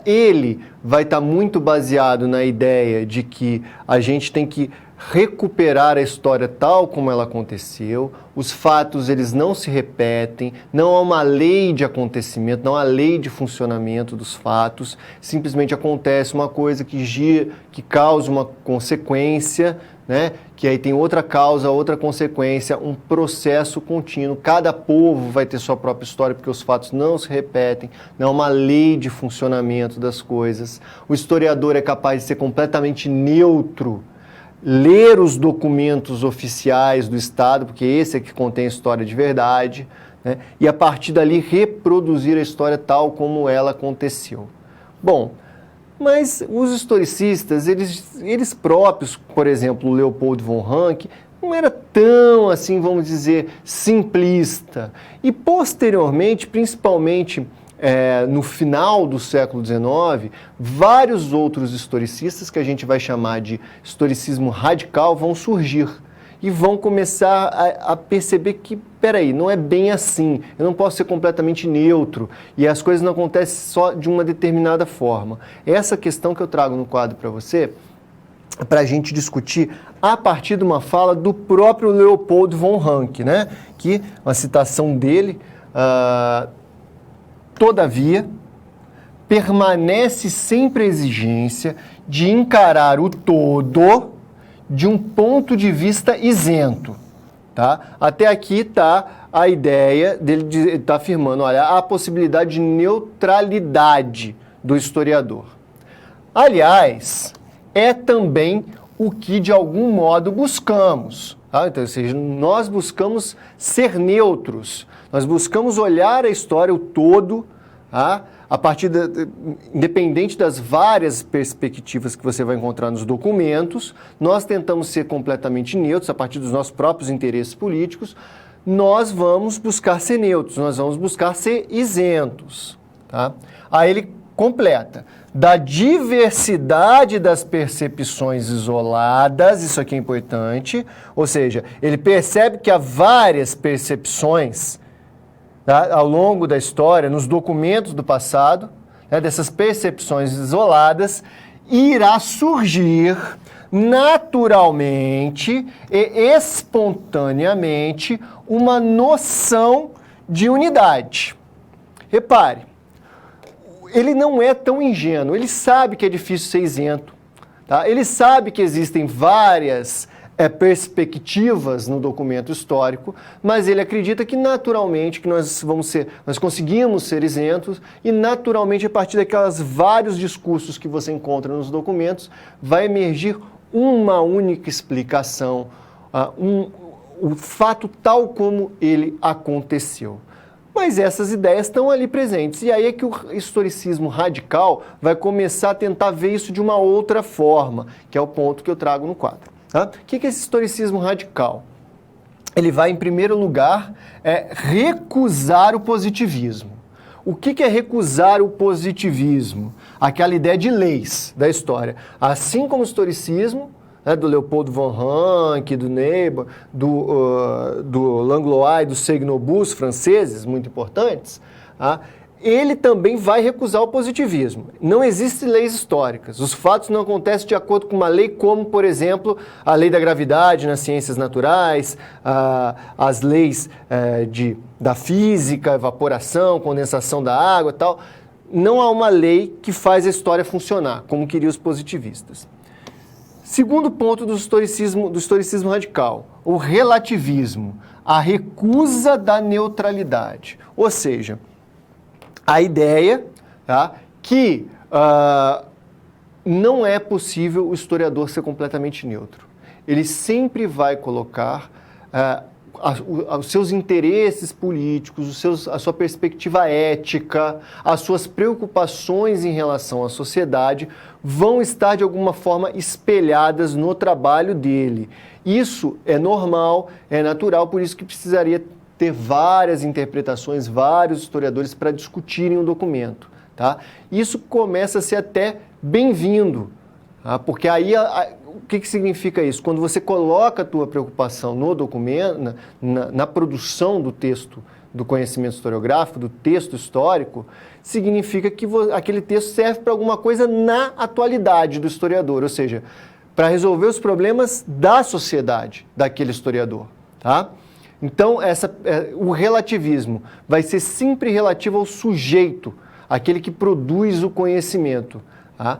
Ele vai estar muito baseado na ideia de que a gente tem que recuperar a história tal como ela aconteceu, os fatos eles não se repetem, não há uma lei de acontecimento, não há lei de funcionamento dos fatos, simplesmente acontece uma coisa que causa uma consequência, que aí tem outra causa, outra consequência, um processo contínuo. Cada povo vai ter sua própria história, porque os fatos não se repetem, não há uma lei de funcionamento das coisas. O historiador é capaz de ser completamente neutro, ler os documentos oficiais do Estado, porque esse é que contém a história de verdade, e a partir dali reproduzir a história tal como ela aconteceu. Bom, mas os historicistas, eles próprios, por exemplo, o Leopold von Ranke, não era tão, assim, vamos dizer, simplista. E posteriormente, principalmente no final do século XIX, vários outros historicistas, que a gente vai chamar de historicismo radical, vão surgir. E vão começar a perceber que, peraí, não é bem assim, eu não posso ser completamente neutro, e as coisas não acontecem só de uma determinada forma. Essa questão que eu trago no quadro para você, para a gente discutir a partir de uma fala do próprio Leopold von Ranke, que uma citação dele, todavia, permanece sempre a exigência de encarar o todo de um ponto de vista isento. Até aqui está a ideia dele estar afirmando, olha, há a possibilidade de neutralidade do historiador. Aliás, é também o que de algum modo buscamos. Então, ou seja, nós buscamos ser neutros, nós buscamos olhar a história, o todo, a partir independente das várias perspectivas que você vai encontrar nos documentos, nós tentamos ser completamente neutros, a partir dos nossos próprios interesses políticos, nós vamos buscar ser neutros, nós vamos buscar ser isentos. Aí ele completa, da diversidade das percepções isoladas, isso aqui é importante, ou seja, ele percebe que há várias percepções ao longo da história, nos documentos do passado, dessas percepções isoladas, irá surgir naturalmente e espontaneamente uma noção de unidade. Repare, ele não é tão ingênuo, ele sabe que é difícil ser isento, ele sabe que existem várias perspectivas no documento histórico, mas ele acredita que naturalmente que nós conseguimos ser isentos e naturalmente a partir daquelas vários discursos que você encontra nos documentos vai emergir uma única explicação, o fato tal como ele aconteceu. mas essas ideias estão ali presentes. E aí é que o historicismo radical vai começar a tentar ver isso de uma outra forma, que é o ponto que eu trago no quadro. Tá? O que é esse historicismo radical? Ele vai, em primeiro lugar, recusar o positivismo. O que é recusar o positivismo? Aquela ideia de leis da história. Assim como o historicismo, do Leopoldo von Ranke, do Niebuhr, do Langlois e do Seignobus, franceses, muito importantes, ele também vai recusar o positivismo. Não existem leis históricas. Os fatos não acontecem de acordo com uma lei como, por exemplo, a lei da gravidade nas ciências naturais, as leis da física, evaporação, condensação da água e tal. Não há uma lei que faz a história funcionar, como queriam os positivistas. Segundo ponto do historicismo radical, o relativismo, a recusa da neutralidade. Ou seja, a ideia que não é possível o historiador ser completamente neutro. Ele sempre vai colocar os seus interesses políticos, a sua perspectiva ética, as suas preocupações em relação à sociedade vão estar de alguma forma espelhadas no trabalho dele. Isso é normal, é natural, por isso que precisaria ter várias interpretações, vários historiadores para discutirem o documento. Tá? Isso começa a ser até bem-vindo, porque aí o que significa isso? Quando você coloca a tua preocupação no documento, na produção do texto, do conhecimento historiográfico, do texto histórico, significa que aquele texto serve para alguma coisa na atualidade do historiador, ou seja, para resolver os problemas da sociedade daquele historiador. Tá? Então, o relativismo vai ser sempre relativo ao sujeito, aquele que produz o conhecimento. Tá?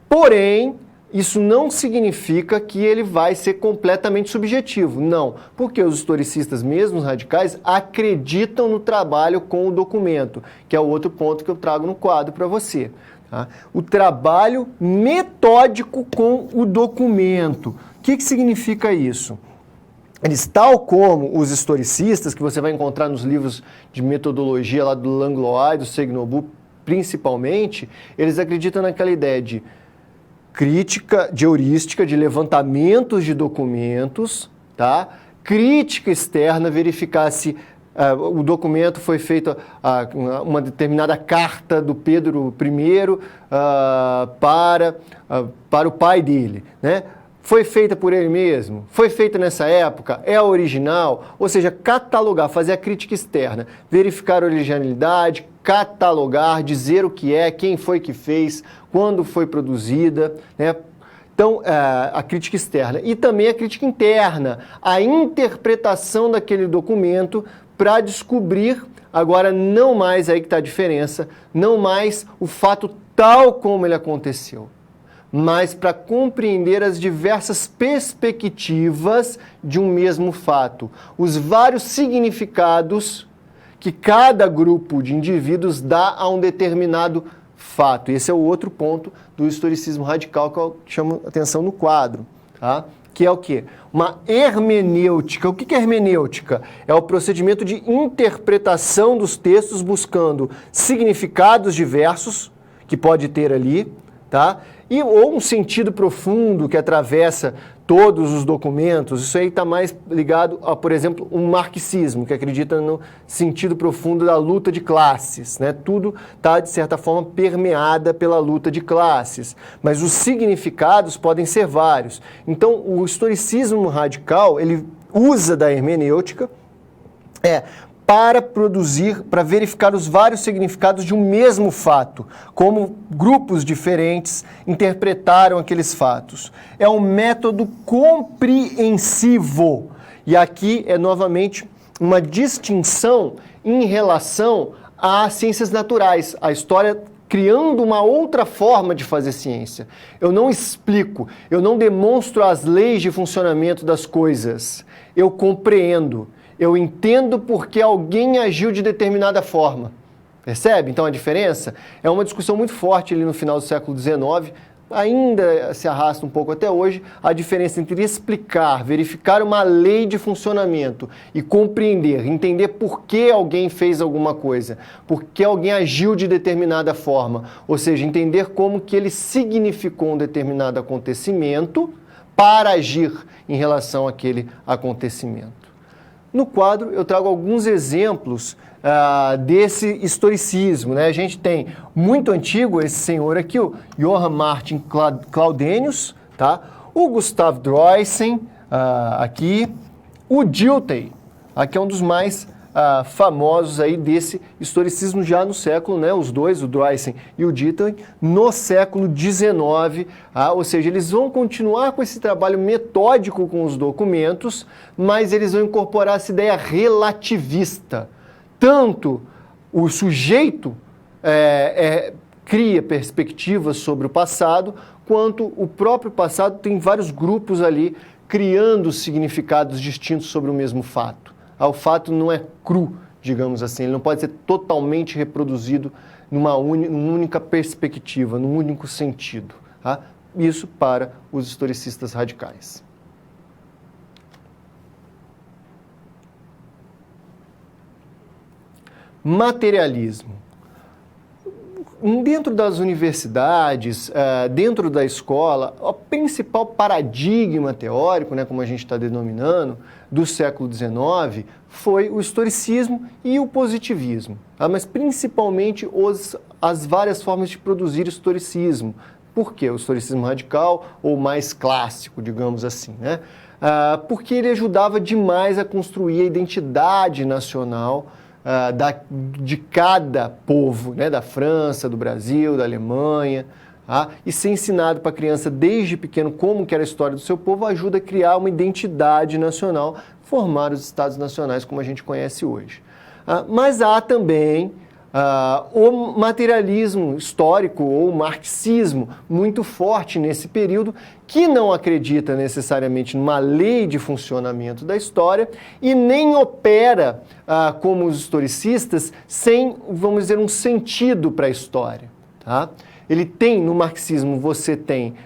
Porém, isso não significa que ele vai ser completamente subjetivo. Não, porque os historicistas, mesmo os radicais, acreditam no trabalho com o documento, que é o outro ponto que eu trago no quadro para você. Tá? O trabalho metódico com o documento. O que significa isso? Eles, tal como os historicistas, que você vai encontrar nos livros de metodologia lá do Langlois e do Seignobus, principalmente, eles acreditam naquela ideia de crítica, de heurística, de levantamentos de documentos, tá? Crítica externa, verificar se o documento foi feito, uma determinada carta do Pedro I para o pai dele, né? Foi feita por ele mesmo? Foi feita nessa época? É a original? Ou seja, catalogar, fazer a crítica externa, verificar a originalidade, catalogar, dizer o que é, quem foi que fez, quando foi produzida, né? Então, a crítica externa. E também a crítica interna, a interpretação daquele documento para descobrir, agora não mais, aí que está a diferença, não mais o fato tal como ele aconteceu, mas para compreender as diversas perspectivas de um mesmo fato, os vários significados que cada grupo de indivíduos dá a um determinado fato. Esse é o outro ponto do historicismo radical que eu chamo atenção no quadro, tá? Que é o quê? Uma hermenêutica. O que é hermenêutica? É o procedimento de interpretação dos textos buscando significados diversos que pode ter ali, tá? Ou um sentido profundo que atravessa todos os documentos. Isso aí está mais ligado a, por exemplo, um marxismo, que acredita no sentido profundo da luta de classes, né? Tudo está, de certa forma, permeada pela luta de classes, mas os significados podem ser vários. Então, o historicismo radical, ele usa da hermenêutica para produzir, para verificar os vários significados de um mesmo fato, como grupos diferentes interpretaram aqueles fatos. É um método compreensivo. E aqui é novamente uma distinção em relação às ciências naturais, a história criando uma outra forma de fazer ciência. Eu não explico, eu não demonstro as leis de funcionamento das coisas, eu compreendo. Eu entendo porque alguém agiu de determinada forma. Percebe, então, a diferença? É uma discussão muito forte ali no final do século XIX, ainda se arrasta um pouco até hoje, a diferença entre explicar, verificar uma lei de funcionamento e compreender, entender por que alguém fez alguma coisa, por que alguém agiu de determinada forma, ou seja, entender como que ele significou um determinado acontecimento para agir em relação àquele acontecimento. No quadro, eu trago alguns exemplos desse historicismo, né? A gente tem muito antigo esse senhor aqui, o Johann Martin Claudenius, tá? O Gustav Droysen, aqui, o Dilthey, aqui é um dos mais famosos aí desse historicismo já no século, né? Os dois, o Droysen e o Dilthey, no século XIX, ou seja, eles vão continuar com esse trabalho metódico com os documentos, mas eles vão incorporar essa ideia relativista. Tanto o sujeito cria perspectivas sobre o passado, quanto o próprio passado tem vários grupos ali criando significados distintos sobre o mesmo fato. O fato não é cru, digamos assim, ele não pode ser totalmente reproduzido numa única perspectiva, num único sentido. Tá? Isso para os historicistas radicais. Materialismo. Dentro das universidades, dentro da escola, o principal paradigma teórico, né, como a gente está denominando, do século XIX, foi o historicismo e o positivismo. Mas principalmente as várias formas de produzir historicismo. Por quê? O historicismo radical ou mais clássico, digamos assim, né? Porque ele ajudava demais a construir a identidade nacional de cada povo, né, da França, do Brasil, da Alemanha, e ser ensinado para a criança desde pequeno como que era a história do seu povo ajuda a criar uma identidade nacional, formar os estados nacionais como a gente conhece hoje. Mas há também o materialismo histórico ou o marxismo muito forte nesse período, que não acredita necessariamente numa lei de funcionamento da história e nem opera como os historicistas sem, vamos dizer, um sentido para a história. Tá? Ele tem, no marxismo,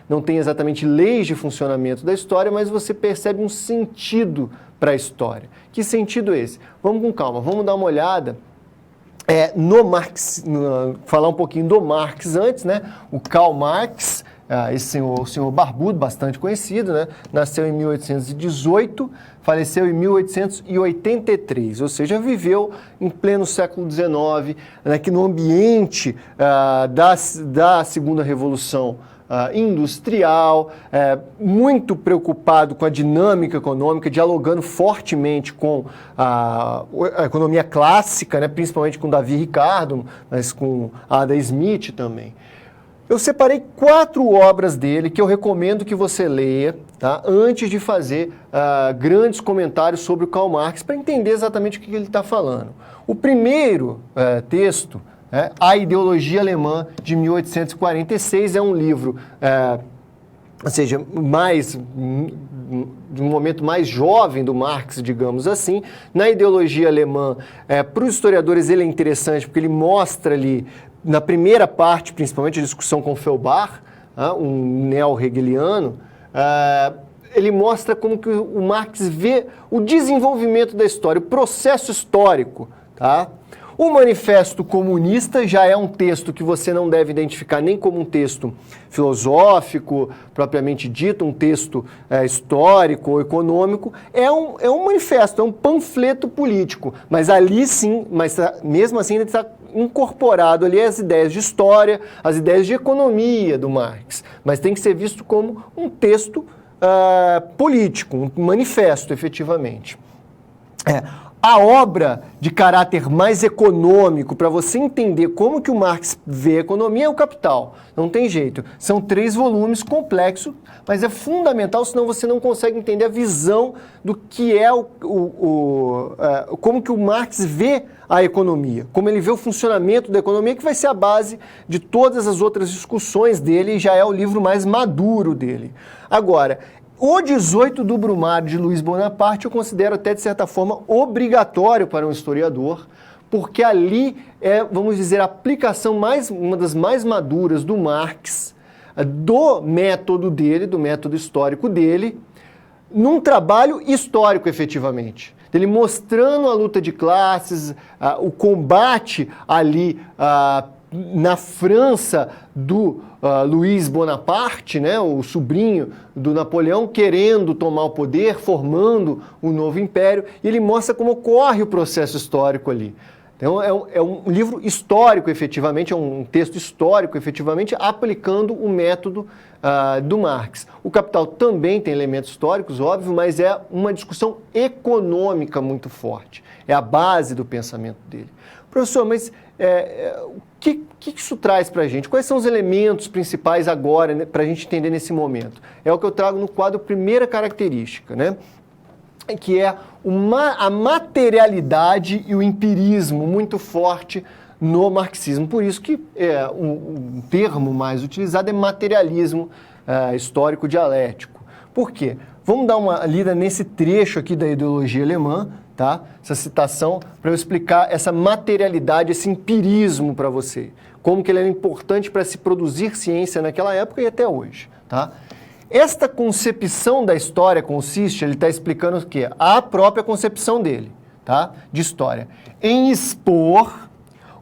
não tem exatamente leis de funcionamento da história, mas você percebe um sentido para a história. Que sentido é esse? Vamos com calma, vamos dar uma olhada no Marx, falar um pouquinho do Marx antes, né? O Karl Marx, o senhor barbudo, bastante conhecido, né? Nasceu em 1818, faleceu em 1883, ou seja, viveu em pleno século XIX, né, que no ambiente da Segunda Revolução industrial, muito preocupado com a dinâmica econômica, dialogando fortemente com a economia clássica, né, principalmente com Davi Ricardo, mas com Adam Smith também. Eu separei 4 obras dele que eu recomendo que você leia, tá, antes de fazer grandes comentários sobre o Karl Marx, para entender exatamente o que ele está falando. O primeiro texto, A Ideologia Alemã, de 1846, é um livro, ou seja, de um momento mais jovem do Marx, digamos assim. Na Ideologia Alemã, para os historiadores ele é interessante porque ele mostra ali, na primeira parte, principalmente a discussão com Feuerbach, um neo-hegeliano, ele mostra como que o Marx vê o desenvolvimento da história, o processo histórico, tá? O Manifesto Comunista já é um texto que você não deve identificar nem como um texto filosófico, propriamente dito, um texto histórico ou econômico. É um manifesto, é um panfleto político, mas ali sim, mesmo assim ele está incorporado ali as ideias de história, as ideias de economia do Marx, mas tem que ser visto como um texto político, um manifesto, efetivamente. A obra de caráter mais econômico, para você entender como que o Marx vê a economia, é o Capital. Não tem jeito. São 3 volumes complexos, mas é fundamental, senão você não consegue entender a visão do que é como que o Marx vê a economia, como ele vê o funcionamento da economia, que vai ser a base de todas as outras discussões dele e já é o livro mais maduro dele. Agora, o 18 do Brumário, de Luiz Bonaparte, eu considero até, de certa forma, obrigatório para um historiador, porque ali é, vamos dizer, a aplicação uma das mais maduras do Marx do método dele, do método histórico dele, num trabalho histórico, efetivamente. Ele mostrando a luta de classes, o combate ali na França do Luiz Bonaparte, né, o sobrinho do Napoleão, querendo tomar o poder, formando um novo império, e ele mostra como ocorre o processo histórico ali. Então, é um livro histórico, efetivamente, é um texto histórico, efetivamente, aplicando o método do Marx. O Capital também tem elementos históricos, óbvio, mas é uma discussão econômica muito forte. É a base do pensamento dele. Professor, mas o que isso traz para a gente? Quais são os elementos principais agora, né, para a gente entender nesse momento? É o que eu trago no quadro Primeira Característica, né? Que é a materialidade e o empirismo muito forte no marxismo. Por isso que um termo mais utilizado é materialismo histórico dialético. Por quê? Vamos dar uma lida nesse trecho aqui da ideologia alemã, tá? Essa citação, para eu explicar essa materialidade, esse empirismo para você. Como que ele era importante para se produzir ciência naquela época e até hoje, tá? Esta concepção da história consiste, ele está explicando o quê? A própria concepção dele, tá? De história. Em expor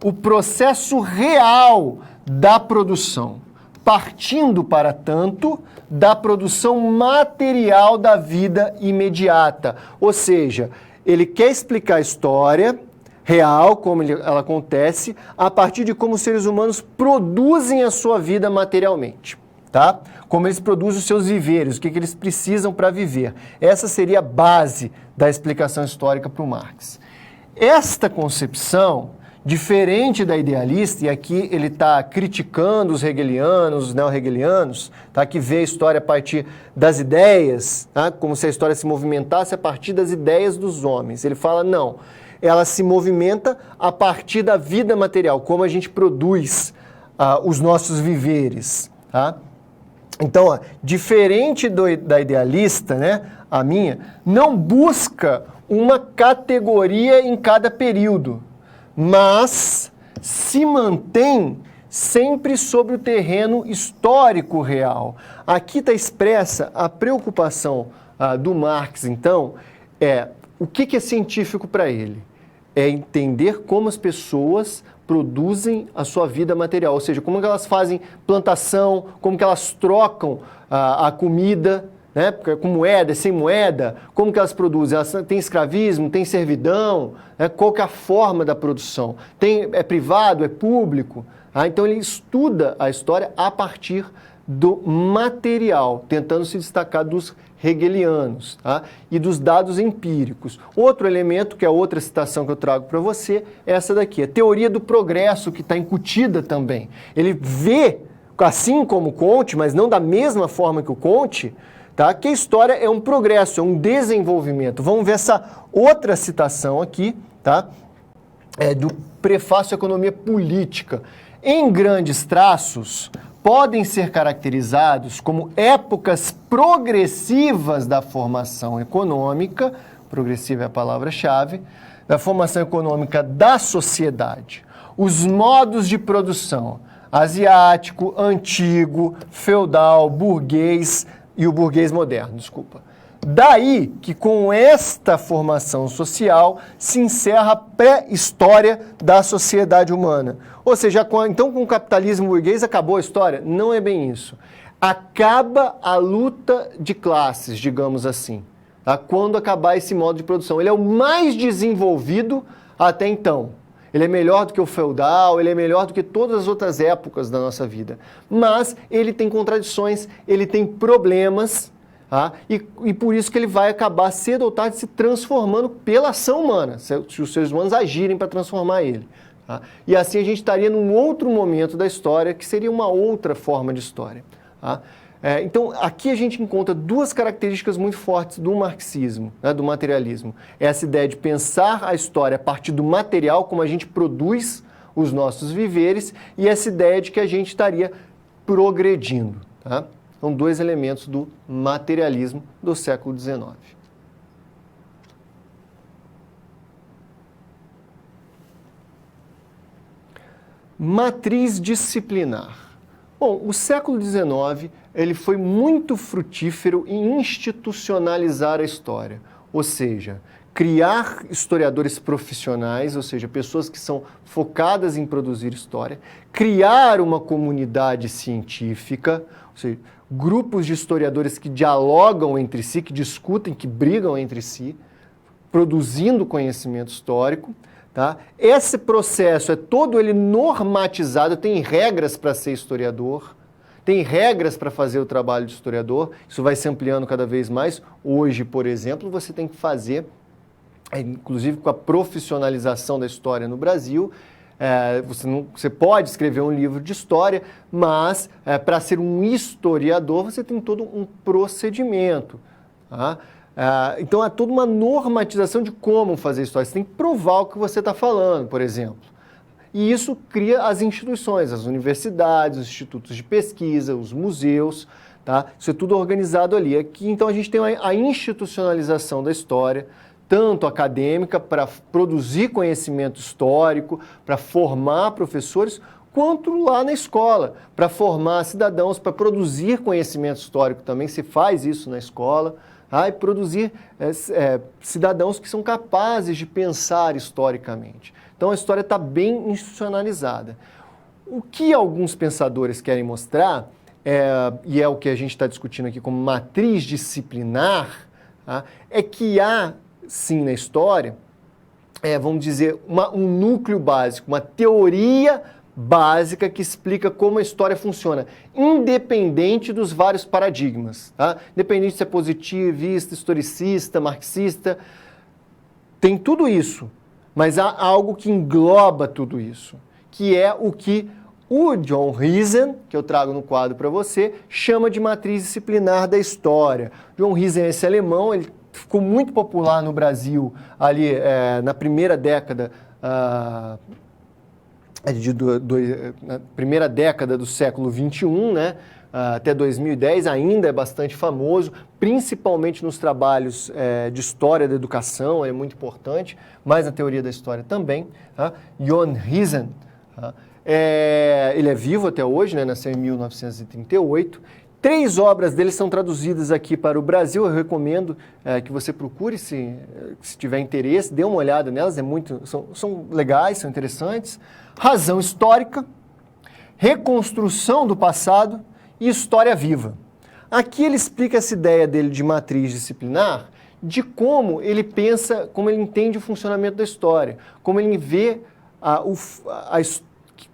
o processo real da produção, partindo, para tanto, da produção material da vida imediata. Ou seja, ele quer explicar a história real, como ela acontece, a partir de como os seres humanos produzem a sua vida materialmente. Tá? Como eles produzem os seus viveres, o que eles precisam para viver. Essa seria a base da explicação histórica para o Marx. Esta concepção, diferente da idealista, e aqui ele está criticando os hegelianos, os neo-hegelianos, tá? Que vê a história a partir das ideias, tá? Como se a história se movimentasse a partir das ideias dos homens. Ele fala, não, ela se movimenta a partir da vida material, como a gente produz os nossos viveres, tá? Então, diferente da idealista, né, a minha, não busca uma categoria em cada período, mas se mantém sempre sobre o terreno histórico real. Aqui está expressa a preocupação do Marx, então, o que é científico para ele? É entender como as pessoas produzem a sua vida material, ou seja, como que elas fazem plantação, como que elas trocam a comida, né, com moeda, sem moeda, como que elas produzem, elas têm escravismo, tem servidão, né, qual que é a forma da produção, é privado, é público, então ele estuda a história a partir do material, tentando se destacar dos hegelianos, tá? E dos dados empíricos. Outro elemento, que é outra citação que eu trago para você, é essa daqui, a teoria do progresso, que está incutida também. Ele vê, assim como o Comte, mas não da mesma forma que o Comte, tá? Que a história é um progresso, é um desenvolvimento. Vamos ver essa outra citação aqui, tá? Do Prefácio à Economia Política. Em grandes traços, podem ser caracterizados como épocas progressivas da formação econômica, progressiva é a palavra-chave, da formação econômica da sociedade. Os modos de produção, asiático, antigo, feudal, burguês e o burguês moderno, desculpa. Daí que com esta formação social se encerra a pré-história da sociedade humana. Ou seja, então com o capitalismo burguês acabou a história? Não é bem isso. Acaba a luta de classes, digamos assim, tá? Quando acabar esse modo de produção. Ele é o mais desenvolvido até então. Ele é melhor do que o feudal, ele é melhor do que todas as outras épocas da nossa vida. Mas ele tem contradições, ele tem problemas. E por isso que ele vai acabar cedo ou tarde se transformando pela ação humana, se os seres humanos agirem para transformar ele. Tá? E assim a gente estaria num outro momento da história, que seria uma outra forma de história. Tá? Então, aqui a gente encontra duas características muito fortes do marxismo, né, do materialismo. Essa ideia de pensar a história a partir do material, como a gente produz os nossos viveres, e essa ideia de que a gente estaria progredindo. Tá? São dois elementos do materialismo do século XIX. Matriz disciplinar. Bom, o século XIX ele foi muito frutífero em institucionalizar a história, ou seja, criar historiadores profissionais, ou seja, pessoas que são focadas em produzir história, criar uma comunidade científica, ou seja, grupos de historiadores que dialogam entre si, que discutem, que brigam entre si, produzindo conhecimento histórico. Tá? Esse processo é todo ele normatizado, tem regras para ser historiador, tem regras para fazer o trabalho de historiador, isso vai se ampliando cada vez mais. Hoje, por exemplo, você tem que fazer, inclusive com a profissionalização da história no Brasil, você pode escrever um livro de história, mas para ser um historiador você tem todo um procedimento. Tá? Então, há toda uma normatização de como fazer história. Você tem que provar o que você está falando, por exemplo. E isso cria as instituições, as universidades, os institutos de pesquisa, os museus, tá? Isso é tudo organizado ali. Aqui, então, a gente tem a institucionalização da história, tanto acadêmica, para produzir conhecimento histórico, para formar professores, quanto lá na escola, para formar cidadãos, para produzir conhecimento histórico também. Se faz isso na escola. E produzir cidadãos que são capazes de pensar historicamente. Então a história está bem institucionalizada. O que alguns pensadores querem mostrar, e é o que a gente está discutindo aqui como matriz disciplinar, é que há, sim, na história, vamos dizer, um núcleo básico, uma teoria básica que explica como a história funciona, independente dos vários paradigmas, tá? Independente se é positivista, historicista, marxista, tem tudo isso, mas há algo que engloba tudo isso, que é o que o John Heisen, que eu trago no quadro para você, chama de matriz disciplinar da história. John Heisen é esse alemão, ele ficou muito popular no Brasil ali na primeira década na primeira década do século XXI, né, até 2010, ainda é bastante famoso, principalmente nos trabalhos de história da educação, é muito importante, mas na teoria da história também. John Heisen, ele é vivo até hoje, né, nasceu em 1938. 3 obras dele são traduzidas aqui para o Brasil. Eu recomendo que você procure, se tiver interesse, dê uma olhada nelas, são legais, são interessantes. Razão Histórica, Reconstrução do Passado e História Viva. Aqui ele explica essa ideia dele de matriz disciplinar, de como ele pensa, como ele entende o funcionamento da história, como ele vê,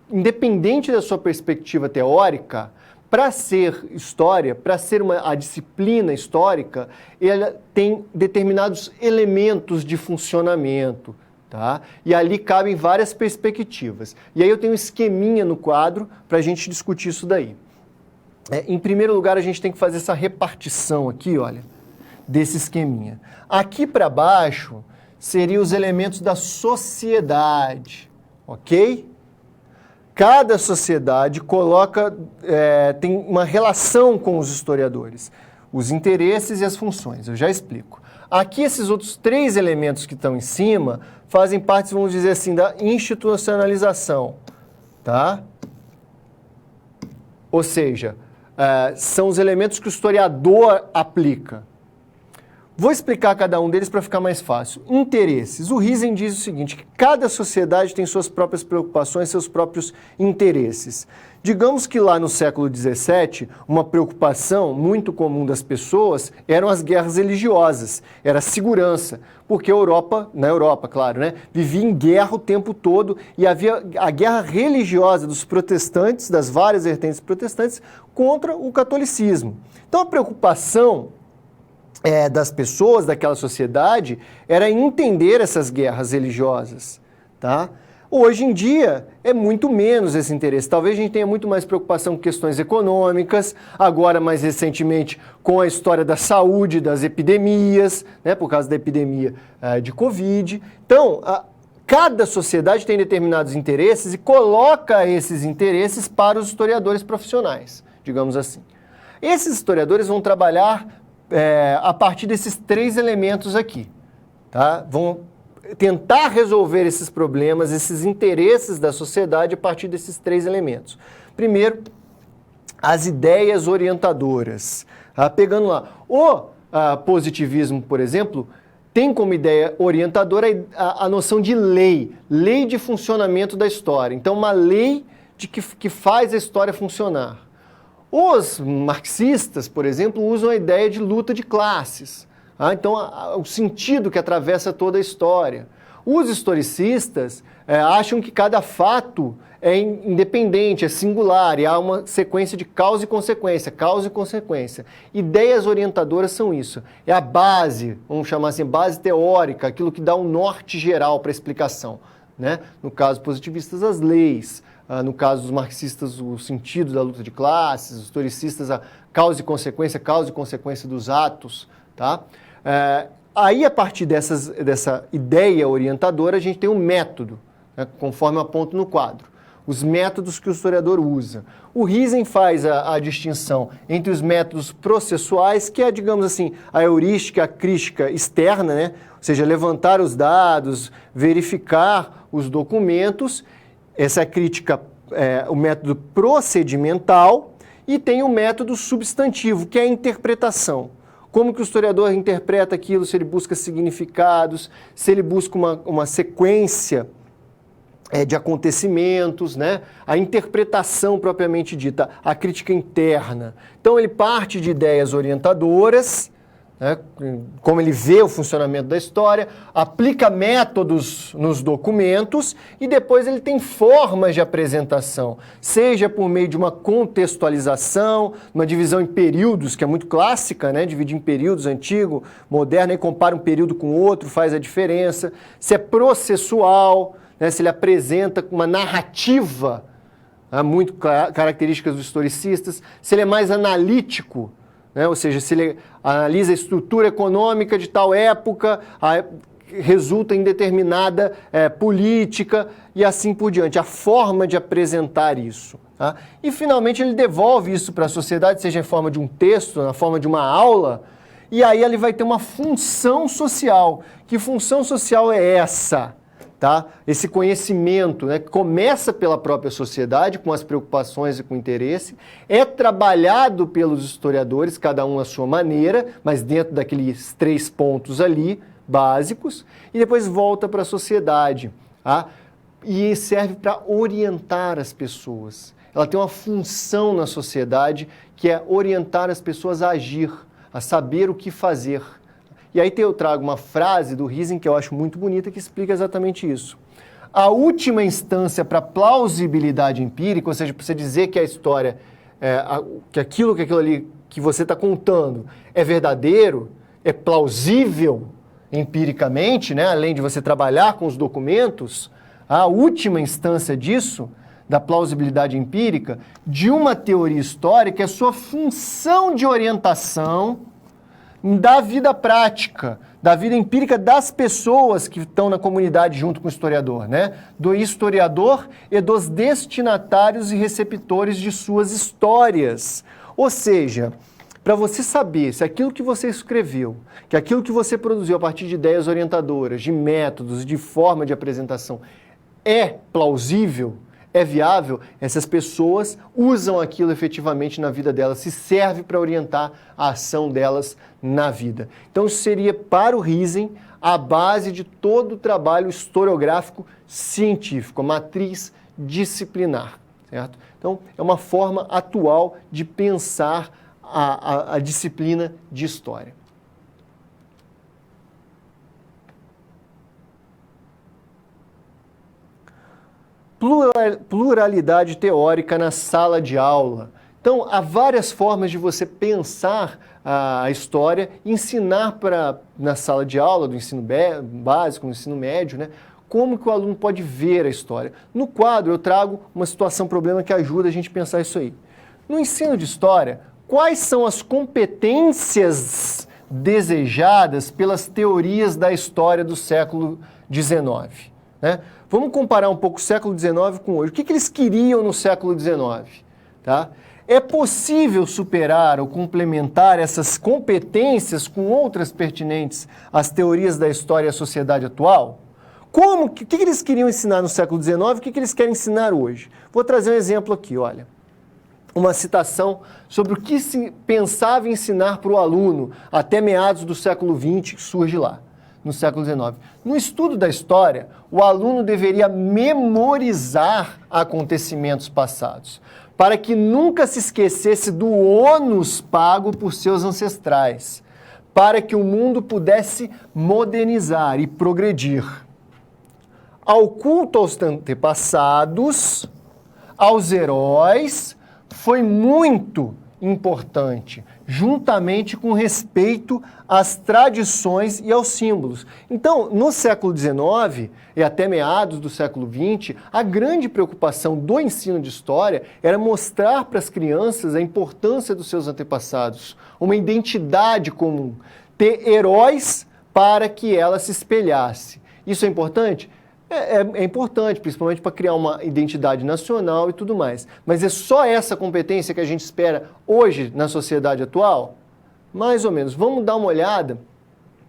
independente da sua perspectiva teórica, para ser história, para ser a disciplina histórica, ela tem determinados elementos de funcionamento. Tá? E ali cabem várias perspectivas. E aí eu tenho um esqueminha no quadro para a gente discutir isso daí. Em primeiro lugar, a gente tem que fazer essa repartição aqui, olha, desse esqueminha. Aqui para baixo seriam os elementos da sociedade, ok? Cada sociedade tem uma relação com os historiadores, os interesses e as funções, eu já explico. Aqui esses outros 3 elementos que estão em cima fazem parte, vamos dizer assim, da institucionalização, tá? Ou seja, são os elementos que o historiador aplica. Vou explicar cada um deles para ficar mais fácil. Interesses. O Heisen diz o seguinte, que cada sociedade tem suas próprias preocupações, seus próprios interesses. Digamos que lá no século XVII, uma preocupação muito comum das pessoas eram as guerras religiosas, era a segurança, porque na Europa, claro, né, vivia em guerra o tempo todo e havia a guerra religiosa dos protestantes, das várias vertentes protestantes, contra o catolicismo. Então a preocupação das pessoas daquela sociedade era entender essas guerras religiosas, tá? Hoje em dia é muito menos esse interesse. Talvez a gente tenha muito mais preocupação com questões econômicas, agora mais recentemente com a história da saúde, das epidemias, né, por causa da epidemia de Covid. Então, cada sociedade tem determinados interesses e coloca esses interesses para os historiadores profissionais, digamos assim. Esses historiadores vão trabalhar a partir desses 3 elementos aqui, tá? Vão tentar resolver esses problemas, esses interesses da sociedade a partir desses 3 elementos. Primeiro, as ideias orientadoras. Pegando lá, o positivismo, por exemplo, tem como ideia orientadora a noção de lei de funcionamento da história. Então, uma lei que faz a história funcionar. Os marxistas, por exemplo, usam a ideia de luta de classes. Então, o sentido que atravessa toda a história. Os historicistas acham que cada fato é independente, é singular, e há uma sequência de causa e consequência, causa e consequência. Ideias orientadoras são isso. É a base, vamos chamar assim, base teórica, aquilo que dá um norte geral para a explicação. Né? No caso dos positivistas, as leis. No caso dos marxistas, o sentido da luta de classes, os historicistas, a causa e consequência dos atos. Tá? Aí, a partir dessa ideia orientadora, a gente tem um método, né, conforme eu aponto no quadro. Os métodos que o historiador usa. O Riesen faz a distinção entre os métodos processuais, que é, digamos assim, a heurística, a crítica externa, né? Ou seja, levantar os dados, verificar os documentos. Essa é a crítica, o método procedimental, e tem o método substantivo, que é a interpretação. Como que o historiador interpreta aquilo, se ele busca significados, se ele busca uma sequência de acontecimentos, né? A interpretação propriamente dita, a crítica interna. Então ele parte de ideias orientadoras, né? Como ele vê o funcionamento da história, aplica métodos nos documentos e depois ele tem formas de apresentação, seja por meio de uma contextualização, uma divisão em períodos, que é muito clássica, né? Dividir em períodos, antigo, moderno, e compara um período com outro, faz a diferença. Se é processual, né, se ele apresenta uma narrativa, muito características dos historicistas, se ele é mais analítico, né, ou seja, se ele analisa a estrutura econômica de tal época, resulta em determinada política e assim por diante, a forma de apresentar isso. Tá? E finalmente ele devolve isso para a sociedade, seja em forma de um texto, na forma de uma aula, e aí ele vai ter uma função social. Que função social é essa? Tá? Esse conhecimento, né, que começa pela própria sociedade, com as preocupações e com o interesse, é trabalhado pelos historiadores, cada um à sua maneira, mas dentro daqueles 3 pontos ali, básicos, e depois volta para a sociedade. Tá? E serve para orientar as pessoas. Ela tem uma função na sociedade que é orientar as pessoas a agir, a saber o que fazer. E aí eu trago uma frase do Riesen que eu acho muito bonita, que explica exatamente isso. A última instância para plausibilidade empírica, ou seja, para você dizer que a história, que aquilo ali que você está contando é verdadeiro, é plausível empiricamente, né? Além de você trabalhar com os documentos, a última instância disso, da plausibilidade empírica, de uma teoria histórica, é a sua função de orientação da vida prática, da vida empírica das pessoas que estão na comunidade junto com o historiador, né? Do historiador e dos destinatários e receptores de suas histórias. Ou seja, para você saber se aquilo que você escreveu, que aquilo que você produziu a partir de ideias orientadoras, de métodos, de forma de apresentação, é plausível, é viável, essas pessoas usam aquilo efetivamente na vida delas, se serve para orientar a ação delas na vida. Então, isso seria, para o Riesen, a base de todo o trabalho historiográfico científico, a matriz disciplinar, certo? Então, é uma forma atual de pensar a disciplina de história. Pluralidade teórica na sala de aula. Então, há várias formas de você pensar a história, ensinar na sala de aula, do ensino básico, do ensino médio, né? Como que o aluno pode ver a história. No quadro, eu trago uma situação, problema que ajuda a gente a pensar isso aí. No ensino de história, quais são as competências desejadas pelas teorias da história do século XIX? Né? Vamos comparar um pouco o século XIX com hoje. O que eles queriam no século XIX? Tá? É possível superar ou complementar essas competências com outras pertinentes às teorias da história e à sociedade atual? O que eles queriam ensinar no século XIX e o que eles querem ensinar hoje? Vou trazer um exemplo aqui, olha. uma citação sobre o que se pensava ensinar para o aluno até meados do século XX, que surge lá, no século XIX. No estudo da história, o aluno deveria memorizar acontecimentos passados, para que nunca se esquecesse do ônus pago por seus ancestrais, para que o mundo pudesse modernizar e progredir. Ao culto aos antepassados, aos heróis, foi muito importante, juntamente com respeito às tradições e aos símbolos. Então, no século XIX e até meados do século XX, a grande preocupação do ensino de história era mostrar para as crianças a importância dos seus antepassados, uma identidade comum, ter heróis para que ela se espelhasse. Isso é importante? É importante, principalmente para criar uma identidade nacional e tudo mais. Mas é só essa competência que a gente espera hoje na sociedade atual? Mais ou menos. Vamos dar uma olhada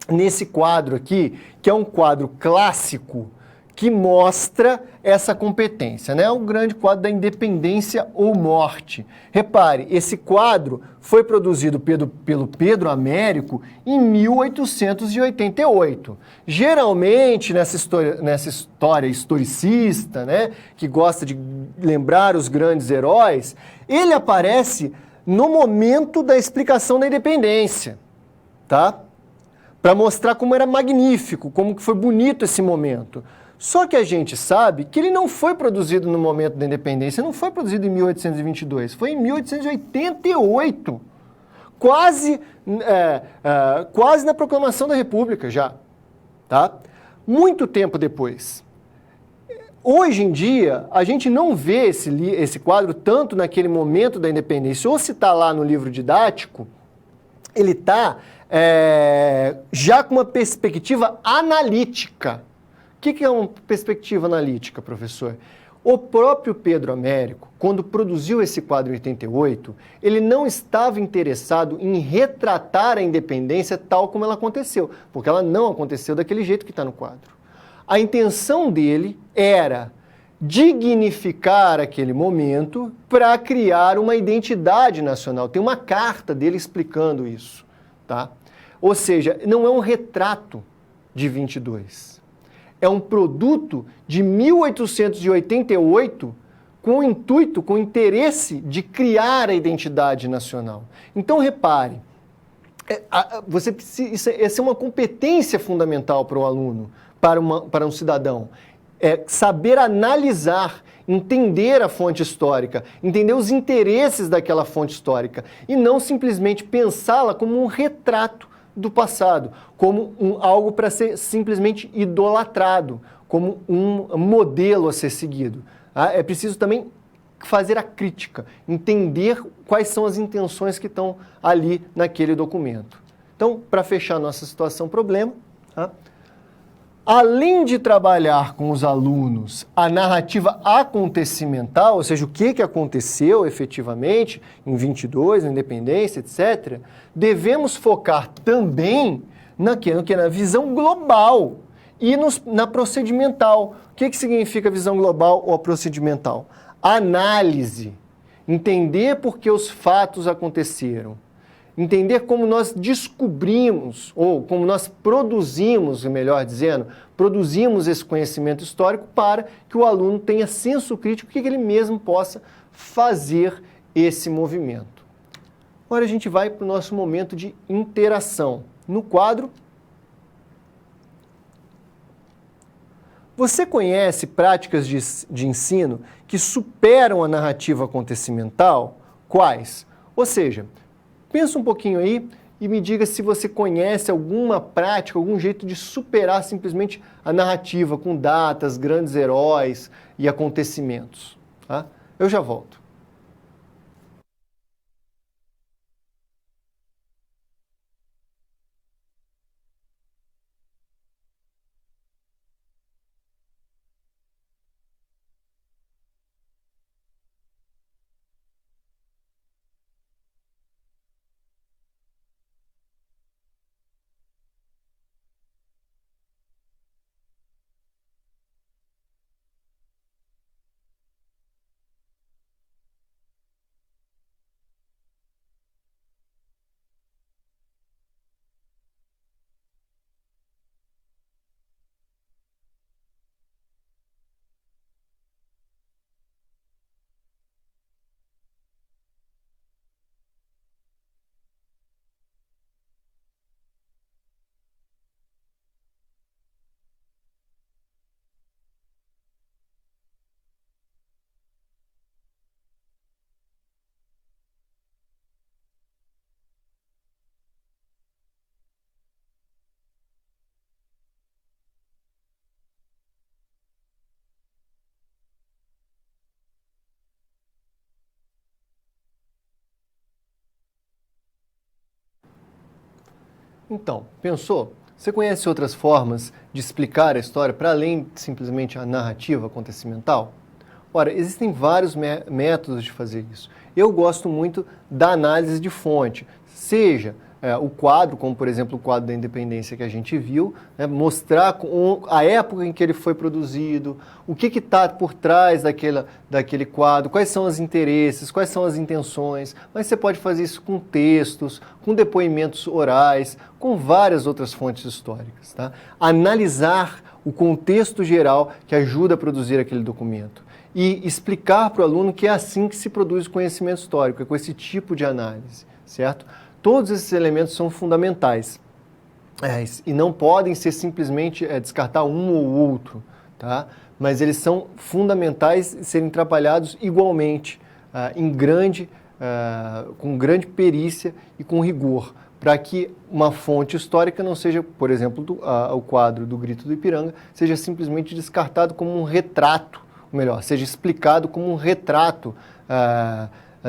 nesse quadro aqui, que é um quadro clássico que mostra essa competência, né? O grande quadro da independência ou morte. Repare, esse quadro foi produzido pelo Pedro Américo em 1888. Geralmente, nessa história historicista, né, que gosta de lembrar os grandes heróis, ele aparece no momento da explicação da independência, tá? Para mostrar como era magnífico, como que foi bonito esse momento. Só que a gente sabe que ele não foi produzido no momento da independência, não foi produzido em 1822, foi em 1888, quase na proclamação da República já, tá? Muito tempo depois. Hoje em dia, a gente não vê esse quadro tanto naquele momento da independência, ou se está lá no livro didático, ele está já com uma perspectiva analítica. O que é uma perspectiva analítica, professor? O próprio Pedro Américo, quando produziu esse quadro em 88, ele não estava interessado em retratar a independência tal como ela aconteceu, porque ela não aconteceu daquele jeito que está no quadro. A intenção dele era dignificar aquele momento para criar uma identidade nacional. Tem uma carta dele explicando isso, tá? Ou seja, não é um retrato de 22. É um produto de 1888 com o intuito, com o interesse de criar a identidade nacional. Então, repare, essa é uma competência fundamental para o aluno, para um cidadão. É saber analisar, entender a fonte histórica, entender os interesses daquela fonte histórica e não simplesmente pensá-la como um retrato do passado, como algo para ser simplesmente idolatrado, como um modelo a ser seguido. É preciso também fazer a crítica, entender quais são as intenções que estão ali naquele documento. Então, para fechar nossa situação problema, além de trabalhar com os alunos a narrativa acontecimental, ou seja, o que aconteceu efetivamente em 22, na independência, etc., devemos focar também na visão global e na procedimental. O que significa visão global ou procedimental? Análise, entender por que os fatos aconteceram. Entender como nós descobrimos, ou como nós produzimos, melhor dizendo, produzimos esse conhecimento histórico para que o aluno tenha senso crítico, que ele mesmo possa fazer esse movimento. Agora a gente vai para o nosso momento de interação. No quadro, você conhece práticas de ensino que superam a narrativa acontecimental? Quais? Ou seja, pensa um pouquinho aí e me diga se você conhece alguma prática, algum jeito de superar simplesmente a narrativa com datas, grandes heróis e acontecimentos. Tá? Eu já volto. Então, pensou? Você conhece outras formas de explicar a história para além de simplesmente a narrativa acontecimental? Ora, existem vários métodos de fazer isso. Eu gosto muito da análise de fonte, seja o quadro, como por exemplo o quadro da Independência que a gente viu, né, mostrar a época em que ele foi produzido, o que está por trás daquele quadro, quais são os interesses, quais são as intenções, mas você pode fazer isso com textos, com depoimentos orais, com várias outras fontes históricas. Tá? Analisar o contexto geral que ajuda a produzir aquele documento e explicar para o aluno que é assim que se produz o conhecimento histórico, é com esse tipo de análise, certo? Todos esses elementos são fundamentais e não podem ser simplesmente descartar um ou outro, tá? Mas eles são fundamentais serem trabalhados igualmente, com grande perícia e com rigor, para que uma fonte histórica não seja, por exemplo, o quadro do Grito do Ipiranga, seja simplesmente descartado como um retrato, ou melhor, seja explicado como um retrato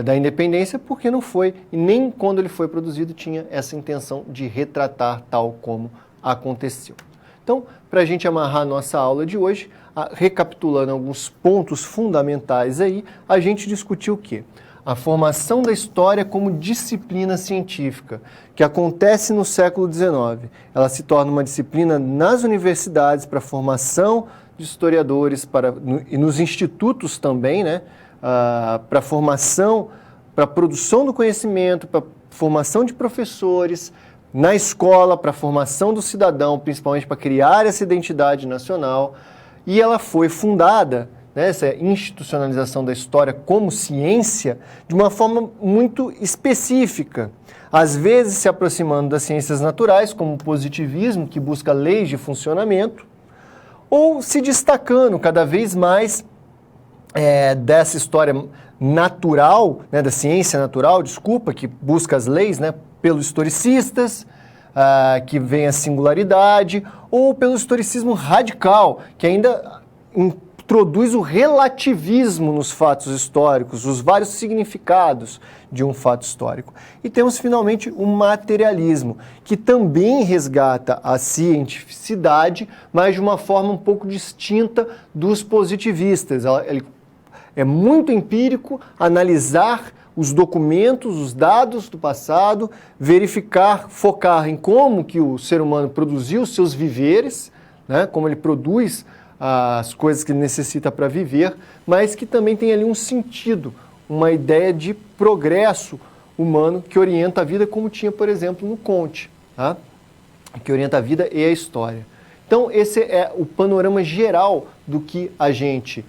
da independência, porque não foi, e nem quando ele foi produzido tinha essa intenção de retratar tal como aconteceu. Então, para a gente amarrar a nossa aula de hoje, recapitulando alguns pontos fundamentais aí, a gente discutiu o quê? A formação da história como disciplina científica, que acontece no século XIX. Ela se torna uma disciplina nas universidades para a formação de historiadores e nos institutos também, né? Para formação, para produção do conhecimento, para formação de professores, na escola, para formação do cidadão, principalmente para criar essa identidade nacional. E ela foi fundada, né, essa institucionalização da história como ciência, de uma forma muito específica. Às vezes se aproximando das ciências naturais, como o positivismo, que busca leis de funcionamento, ou se destacando cada vez mais dessa história natural, né, da ciência natural, que busca as leis, né, pelos historicistas, que vem a singularidade, ou pelo historicismo radical, que ainda introduz o relativismo nos fatos históricos, os vários significados de um fato histórico. E temos, finalmente, o materialismo, que também resgata a cientificidade, mas de uma forma um pouco distinta dos positivistas. Ele é muito empírico, analisar os documentos, os dados do passado, verificar, focar em como que o ser humano produziu os seus viveres, né, como ele produz as coisas que ele necessita para viver, mas que também tem ali um sentido, uma ideia de progresso humano que orienta a vida, como tinha, por exemplo, no Comte, tá? Que orienta a vida e a história. Então, esse é o panorama geral do que a gente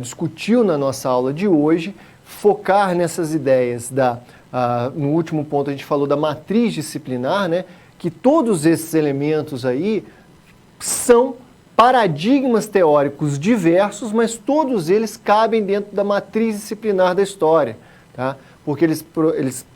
discutiu na nossa aula de hoje, focar nessas ideias no último ponto a gente falou da matriz disciplinar, né, que todos esses elementos aí são paradigmas teóricos diversos, mas todos eles cabem dentro da matriz disciplinar da história, tá? Porque eles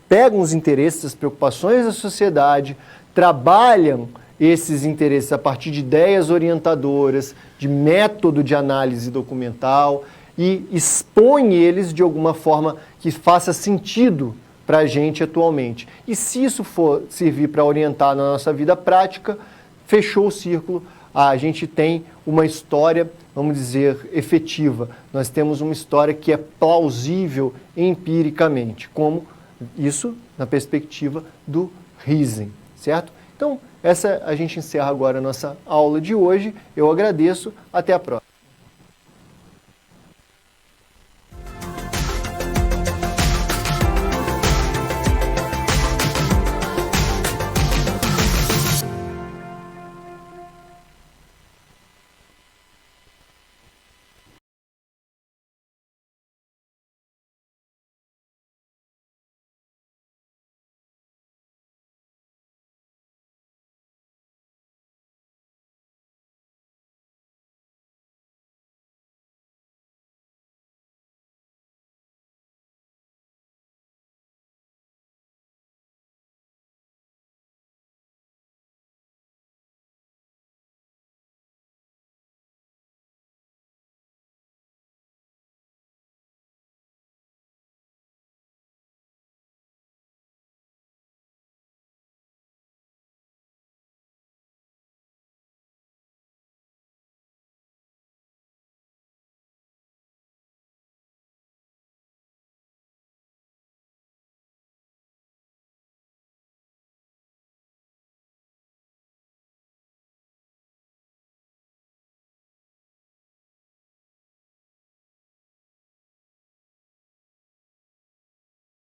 pegam os interesses, as preocupações da sociedade, trabalham esses interesses a partir de ideias orientadoras, de método de análise documental e expõe eles de alguma forma que faça sentido para a gente atualmente. E se isso for servir para orientar na nossa vida prática, fechou o círculo, a gente tem uma história, vamos dizer, efetiva. Nós temos uma história que é plausível empiricamente, como isso na perspectiva do Riesen, certo? Então, a gente encerra agora a nossa aula de hoje. Eu agradeço. Até a próxima.